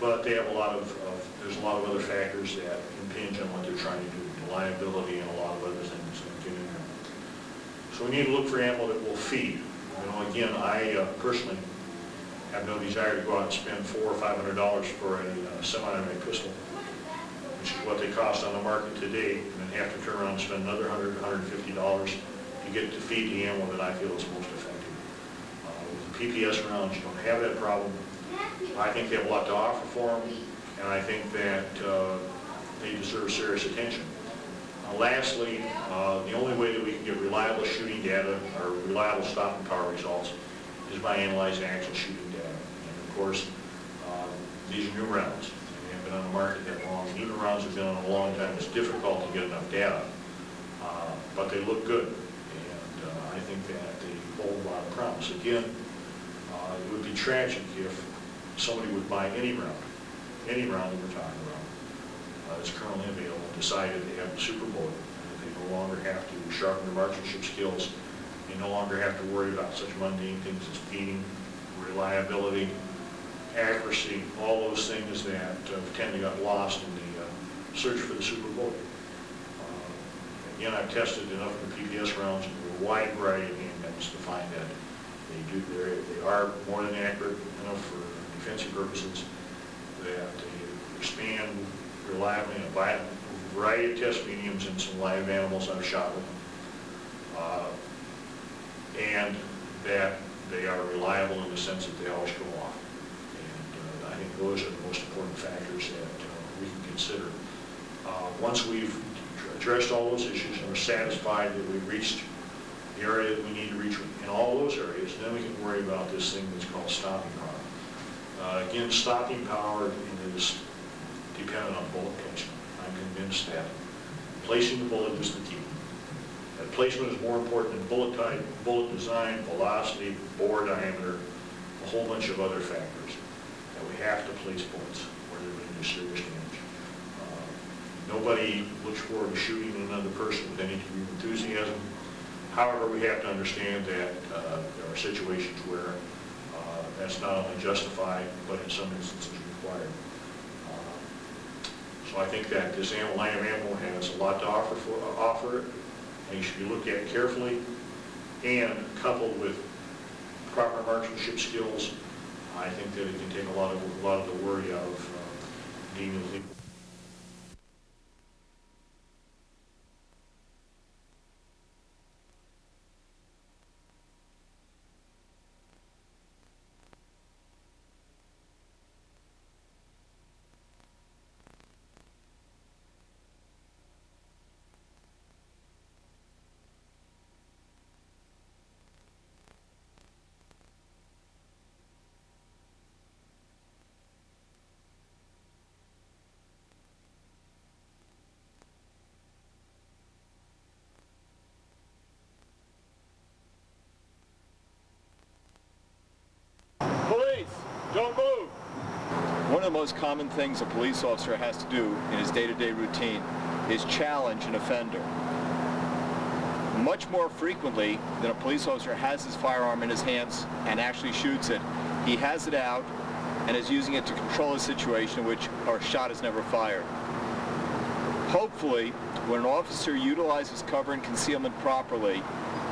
but they have there's a lot of other factors that impinge on what they're trying to do, reliability and a lot of other things that get in there. So we need to look for ammo that will feed. You know, again, I personally have no desire to go out and spend $400 or $500 for a semi-automatic pistol, which is what they cost on the market today, and then have to turn around and spend another $100, $150 to get to feed the ammo that I feel is most effective. With the PPS rounds, you don't have that problem. I think they have a lot to offer for them, and I think that they deserve serious attention. Lastly, the only way that we can get reliable shooting data or reliable stop and power results is by analyzing actual shooting data. And of course, these are new rounds. They haven't been on the market that long. Even rounds have been on a long time. It's difficult to get enough data, but they look good. And I think that they hold a lot of promise. Again, it would be tragic if somebody would buy any round that we're talking about that's currently available, decided they have the Super Bowl, and they no longer have to sharpen their marksmanship skills. They no longer have to worry about such mundane things as feeding, reliability, accuracy, all those things that tend to get lost in the search for the Super Bowl. Again, I've tested enough of the PPS rounds with a wide variety of handguns to find that they are more than accurate enough for defensive purposes, that they expand reliably in a variety of test mediums and some live animals I've shot with them, and that they are reliable in the sense that they always go off. And I think those are the most important factors that we can consider. Once we've addressed all those issues and we're satisfied that we've reached the area that we need to reach in all those areas, then we can worry about this thing that's called stopping power. Again, stopping power is dependent on bullet placement. I'm convinced that placing the bullet is the key. That placement is more important than bullet type, bullet design, velocity, bore diameter, a whole bunch of other factors. That we have to place bullets where they're going to do serious damage. Nobody looks forward to shooting another person with any degree of enthusiasm. However, we have to understand that there are situations where that's not only justified, but in some instances required. So I think that this line of ammo has a lot to offer it, and you should be looked at carefully, and coupled with proper marksmanship skills, I think that it can take a lot of the worry out of being illegal. Don't move! One of the most common things a police officer has to do in his day-to-day routine is challenge an offender. Much more frequently than a police officer has his firearm in his hands and actually shoots it, he has it out and is using it to control a situation in which a shot is never fired. Hopefully, when an officer utilizes cover and concealment properly,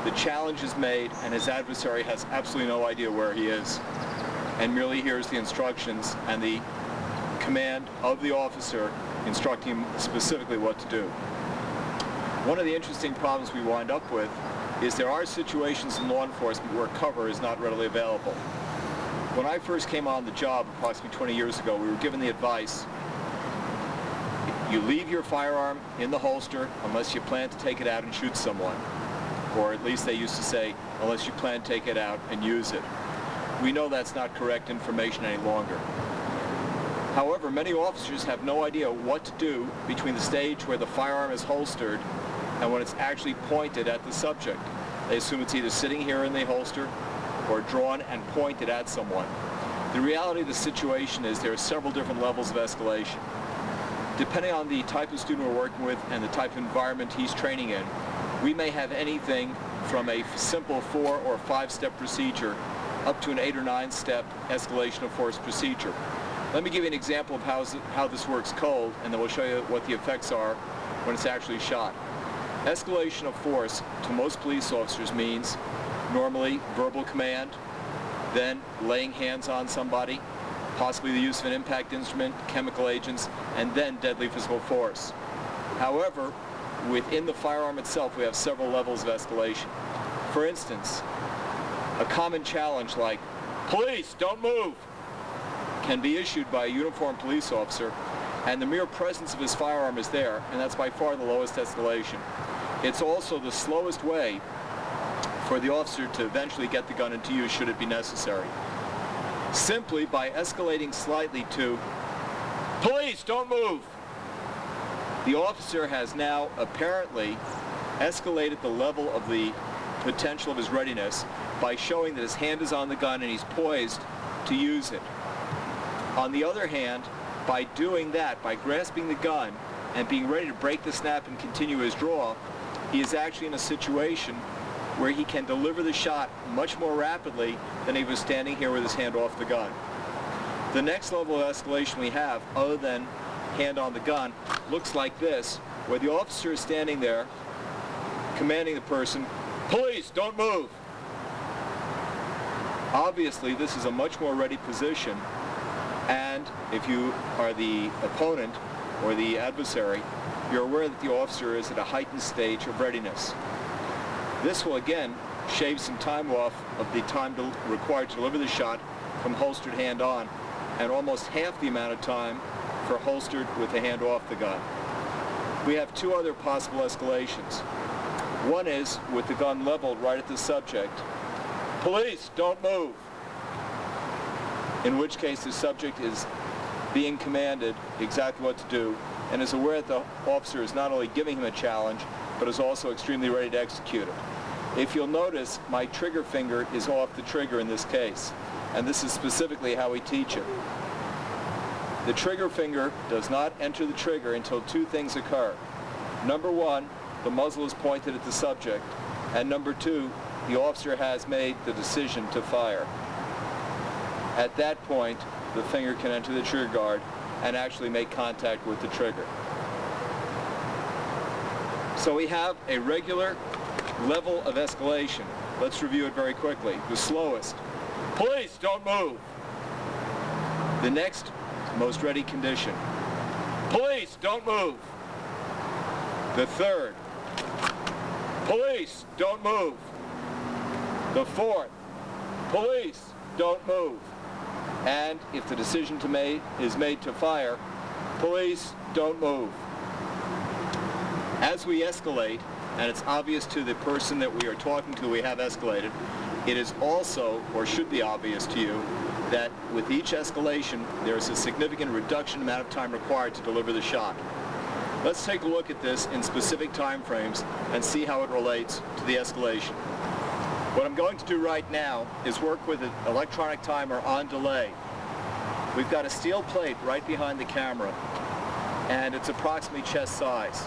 the challenge is made and his adversary has absolutely no idea where he is. and merely hears the instructions and the command of the officer instructing him specifically what to do. One of the interesting problems we wind up with is there are situations in law enforcement where cover is not readily available. When I first came on the job approximately 20 years ago, we were given the advice, you leave your firearm in the holster unless you plan to take it out and shoot someone. Or at least they used to say, unless you plan to take it out and use it. We know that's not correct information any longer. However, many officers have no idea what to do between the stage where the firearm is holstered and when it's actually pointed at the subject. They assume it's either sitting here in the holster or drawn and pointed at someone. The reality of the situation is there are several different levels of escalation. Depending on the type of student we're working with and the type of environment he's training in, we may have anything from a simple 4 or 5-step procedure up to an 8 or 9-step escalation of force procedure. Let me give you an example of how this works cold, and then we'll show you what the effects are when it's actually shot. Escalation of force to most police officers means normally verbal command, then laying hands on somebody, possibly the use of an impact instrument, chemical agents, and then deadly physical force. However, within the firearm itself, we have several levels of escalation. For instance, a common challenge like, "Police, don't move," can be issued by a uniformed police officer, and the mere presence of his firearm is there, and that's by far the lowest escalation. It's also the slowest way for the officer to eventually get the gun into use should it be necessary. Simply by escalating slightly to, "Police, don't move," the officer has now apparently escalated the level of the potential of his readiness by showing that his hand is on the gun and he's poised to use it. On the other hand, by doing that, by grasping the gun and being ready to break the snap and continue his draw, he is actually in a situation where he can deliver the shot much more rapidly than he was standing here with his hand off the gun. The next level of escalation we have, other than hand on the gun, looks like this, where the officer is standing there commanding the person, "Police, don't move." Obviously, this is a much more ready position, and if you are the opponent or the adversary, you're aware that the officer is at a heightened stage of readiness. This will again shave some time off of the time required to deliver the shot from holstered hand on, and almost half the amount of time for holstered with the hand off the gun. We have two other possible escalations. One is with the gun leveled right at the subject. "Police, don't move." In which case the subject is being commanded exactly what to do and is aware that the officer is not only giving him a challenge, but is also extremely ready to execute it. If you'll notice, my trigger finger is off the trigger in this case, and this is specifically how we teach it. The trigger finger does not enter the trigger until two things occur. Number one, the muzzle is pointed at the subject, and number two, the officer has made the decision to fire. At that point, the finger can enter the trigger guard and actually make contact with the trigger. So we have a regular level of escalation. Let's review it very quickly. The slowest, "Police, don't move." The next most ready condition, "Police, don't move." The third, "Police, don't move." The fourth, "Police, don't move." And if the decision is made to fire, "Police, don't move." As we escalate, and it's obvious to the person that we are talking to we have escalated, it is also, or should be obvious to you, that with each escalation, there is a significant reduction amount of time required to deliver the shot. Let's take a look at this in specific time frames and see how it relates to the escalation. What I'm going to do right now is work with an electronic timer on delay. We've got a steel plate right behind the camera, and it's approximately chest size.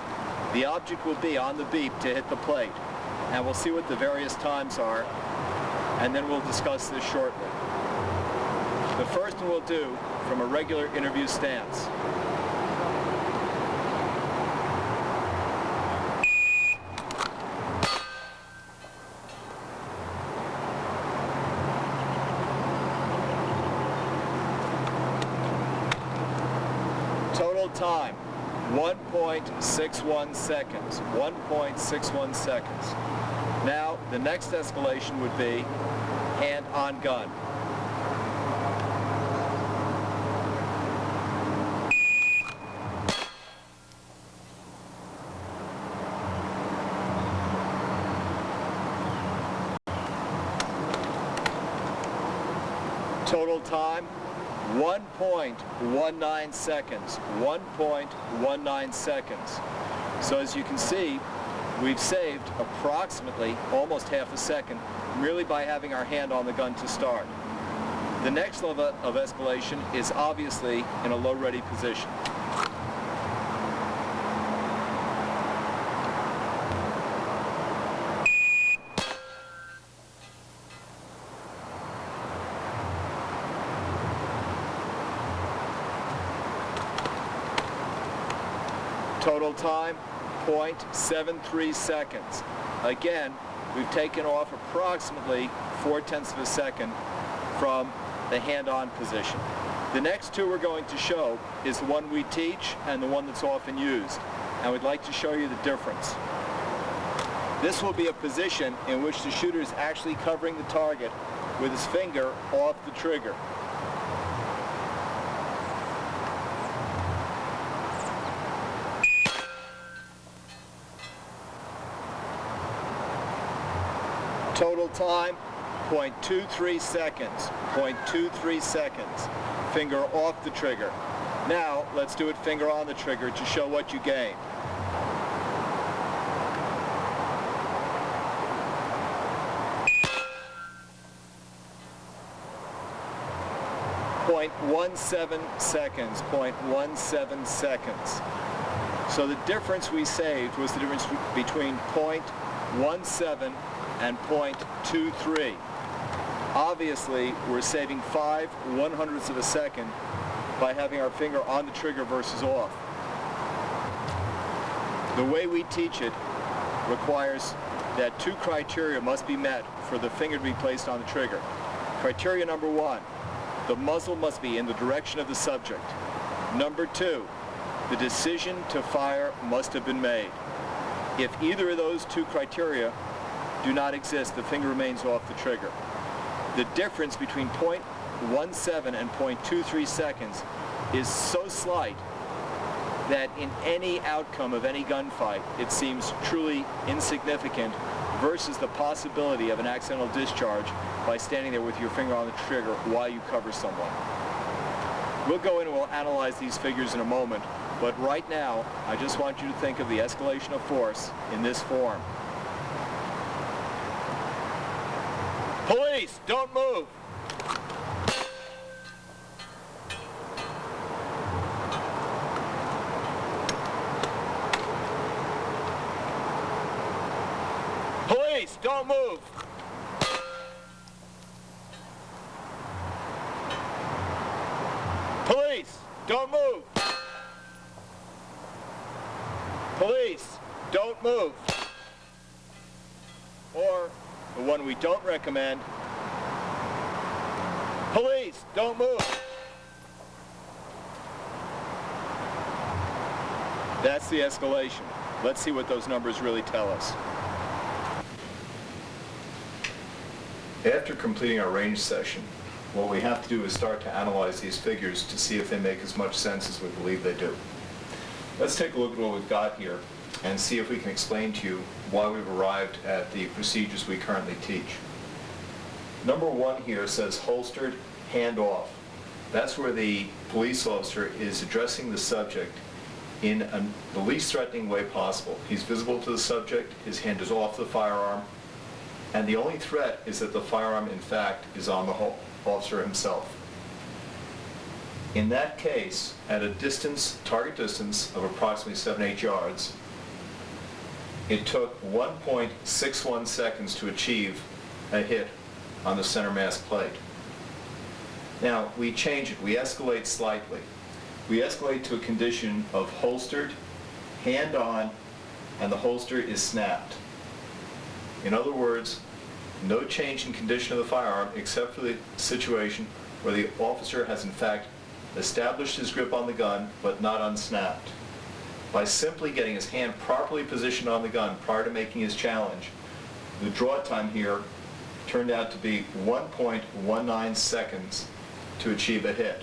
The object will be on the beep to hit the plate, and we'll see what the various times are, and then we'll discuss this shortly. The first one we'll do from a regular interview stance. time, 1.61 seconds. 1.61 seconds. Now, the next escalation would be hand on gun. Total time, 1.19 seconds. 1.19 seconds. So as you can see, we've saved approximately almost half a second merely by having our hand on the gun to start. The next level of escalation is obviously in a low ready position. Total time, 0.73 seconds. Again, we've taken off approximately 0.4 of a second from the hand-on position. The next two we're going to show is the one we teach and the one that's often used. And we'd like to show you the difference. This will be a position in which the shooter is actually covering the target with his finger off the trigger. Total time, 0.23 seconds. 0.23 seconds. Finger off the trigger. Now, let's do it finger on the trigger to show what you gain. .17 seconds. 0.17 seconds. So the difference we saved was the difference between 0.17 and 0.23. Obviously, we're saving 5/100ths of a second by having our finger on the trigger versus off. The way we teach it requires that two criteria must be met for the finger to be placed on the trigger. Criteria number one, the muzzle must be in the direction of the subject. Number two, the decision to fire must have been made. If either of those two criteria do not exist, the finger remains off the trigger. The difference between 0.17 and 0.23 seconds is so slight that in any outcome of any gunfight, it seems truly insignificant versus the possibility of an accidental discharge by standing there with your finger on the trigger while you cover someone. We'll go in and we'll analyze these figures in a moment, but right now, I just want you to think of the escalation of force in this form. Police, don't move! Police, don't move! Police, don't move! Police, don't move! Or the one we don't recommend, police, don't move. That's the escalation. Let's see what those numbers really tell us. After completing our range session, what we have to do is start to analyze these figures to see if they make as much sense as we believe they do. Let's take a look at what we've got here and see if we can explain to you why we've arrived at the procedures we currently teach. Number one here says holstered, hand off. That's where the police officer is addressing the subject in the least threatening way possible. He's visible to the subject, his hand is off the firearm, and the only threat is that the firearm, in fact, is on the officer himself. In that case, at a distance, target distance of approximately 7-8 yards, it took 1.61 seconds to achieve a hit on the center mass plate. Now, we change it. We escalate slightly. We escalate to a condition of holstered, hand on, and the holster is snapped. In other words, no change in condition of the firearm except for the situation where the officer has in fact established his grip on the gun, but not unsnapped. By simply getting his hand properly positioned on the gun prior to making his challenge, the draw time here turned out to be 1.19 seconds to achieve a hit.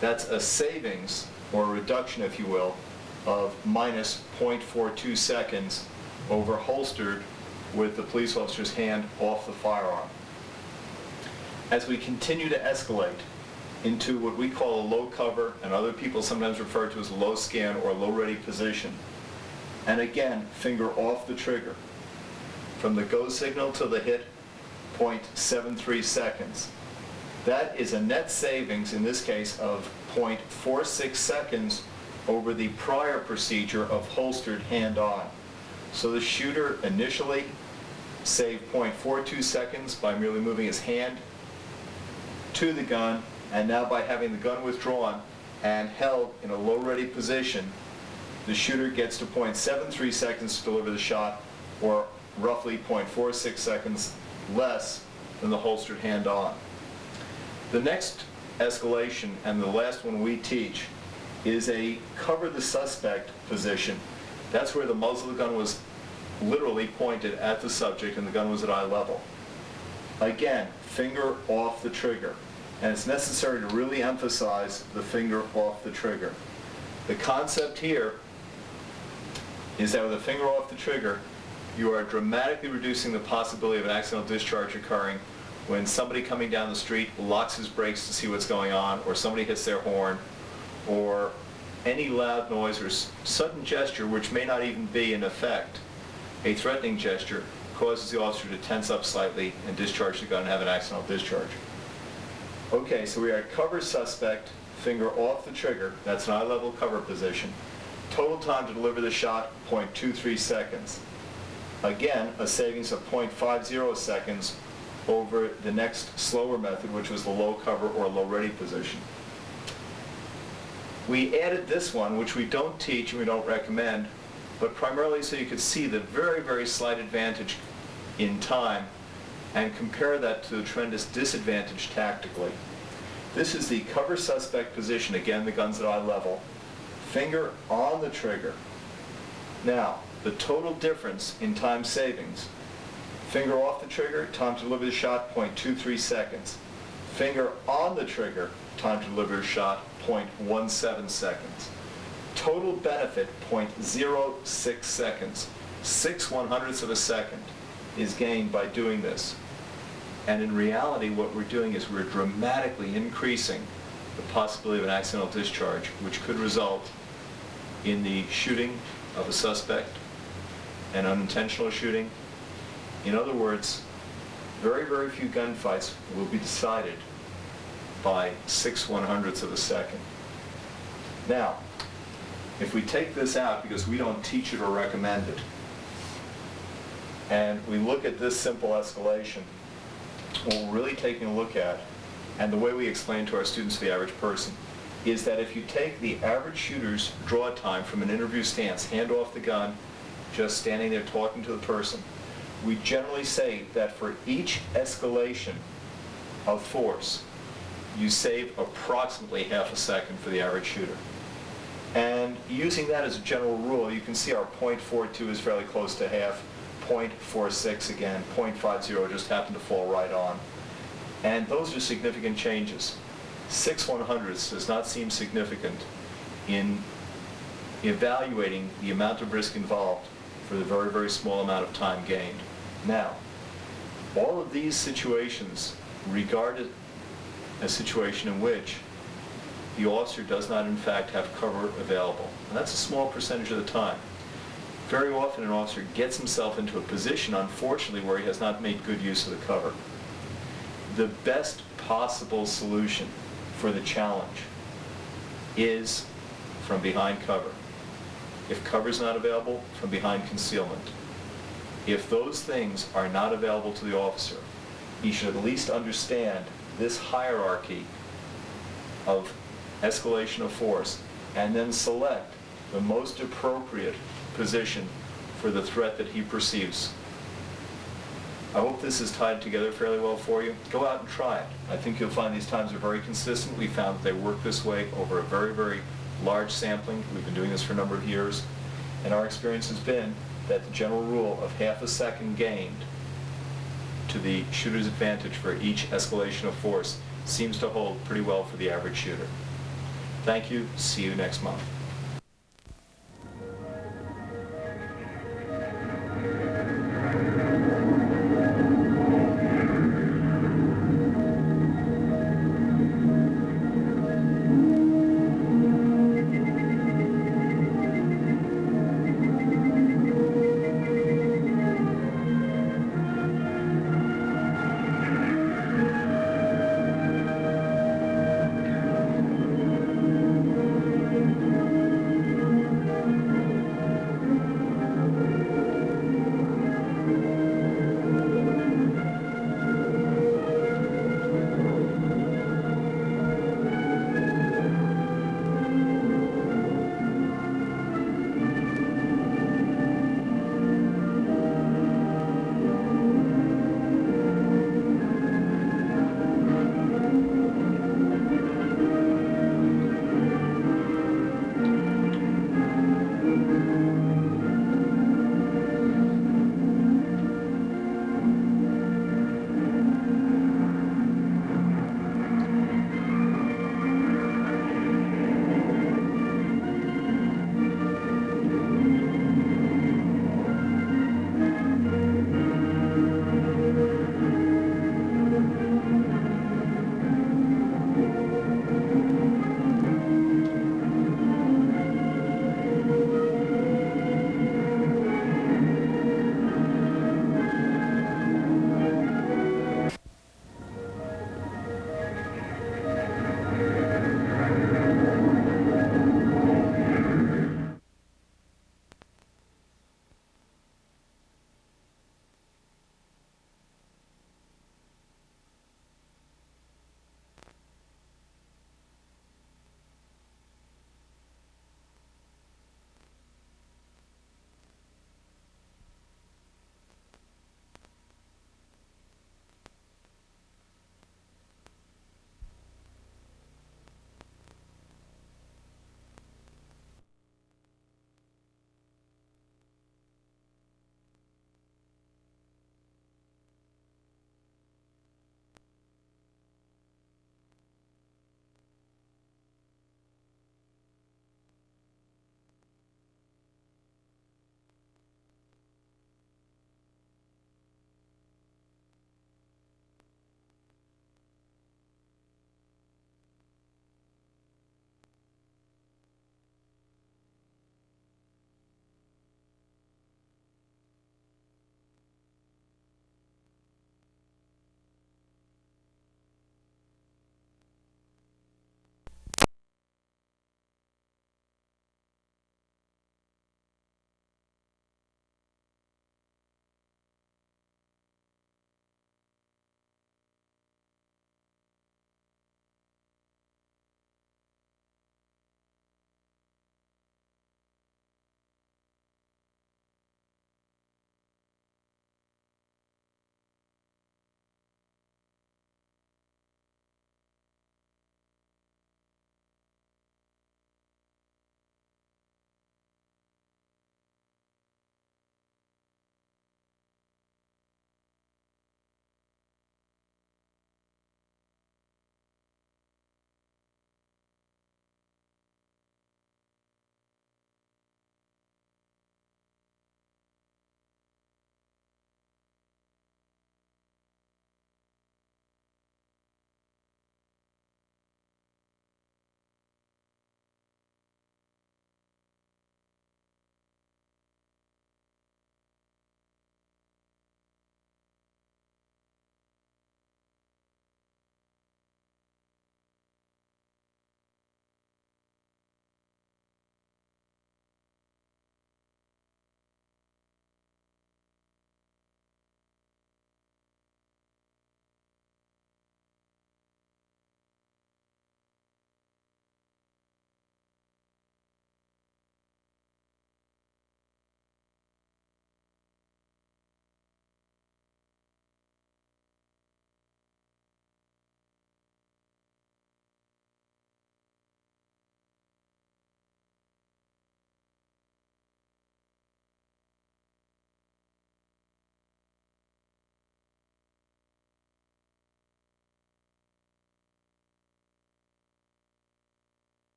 That's a savings, or a reduction, if you will, of minus 0.42 seconds over holstered with the police officer's hand off the firearm. As we continue to escalate into what we call a low cover, and other people sometimes refer to as a low scan or low ready position, and again, finger off the trigger. From the go signal to the hit, 0.73 seconds. That is a net savings, in this case, of 0.46 seconds over the prior procedure of holstered hand on. So the shooter initially saved 0.42 seconds by merely moving his hand to the gun, and now by having the gun withdrawn and held in a low ready position, the shooter gets to 0.73 seconds to deliver the shot, or roughly 0.46 seconds less than the holstered hand on. The next escalation, and the last one we teach, is a cover the suspect position. That's where the muzzle of the gun was literally pointed at the subject and the gun was at eye level. Again, finger off the trigger. And it's necessary to really emphasize the finger off the trigger. The concept here is that with a finger off the trigger, you are dramatically reducing the possibility of an accidental discharge occurring when somebody coming down the street locks his brakes to see what's going on, or somebody hits their horn, or any loud noise or sudden gesture, which may not even be in effect a threatening gesture, causes the officer to tense up slightly and discharge the gun and have an accidental discharge. Okay, so we are at cover suspect, finger off the trigger. That's an eye-level cover position. Total time to deliver the shot, 0.23 seconds. Again, a savings of 0.50 seconds over the next slower method, which was the low cover or low ready position. We added this one, which we don't teach and we don't recommend, but primarily so you could see the very, very slight advantage in time and compare that to the tremendous disadvantage tactically. This is the cover suspect position. Again, the gun's at eye level. Finger on the trigger. Now, the total difference in time savings. Finger off the trigger, time to deliver the shot, 0.23 seconds. Finger on the trigger, time to deliver the shot, 0.17 seconds. Total benefit, 0.06 seconds. 6/100ths of a second is gained by doing this. And in reality, what we're doing is we're dramatically increasing the possibility of an accidental discharge, which could result in the shooting of a suspect, an unintentional shooting. In other words, very, very few gunfights will be decided by 6/100ths of a second. Now, if we take this out because we don't teach it or recommend it, and we look at this simple escalation, what we're really taking a look at, and the way we explain to our students, the average person, is that if you take the average shooter's draw time from an interview stance, hand off the gun, just standing there talking to the person, we generally say that for each escalation of force, you save approximately half a second for the average shooter. And using that as a general rule, you can see our 0.42 is fairly close to half, 0.46 again, 0.50 just happened to fall right on. And those are significant changes. 6/100ths does not seem significant in evaluating the amount of risk involved for the very, very small amount of time gained. Now, all of these situations regarded a situation in which the officer does not in fact have cover available. And that's a small percentage of the time. Very often an officer gets himself into a position, unfortunately, where he has not made good use of the cover. The best possible solution for the challenge is from behind cover. If cover is not available, from behind concealment. If those things are not available to the officer, he should at least understand this hierarchy of escalation of force and then select the most appropriate position for the threat that he perceives. I hope this is tied together fairly well for you. Go out and try it. I think you'll find these times are very consistent. We found that they work this way over a very, very large sampling. We've been doing this for a number of years, and our experience has been that the general rule of half a second gained to the shooter's advantage for each escalation of force seems to hold pretty well for the average shooter. Thank you. See you next month.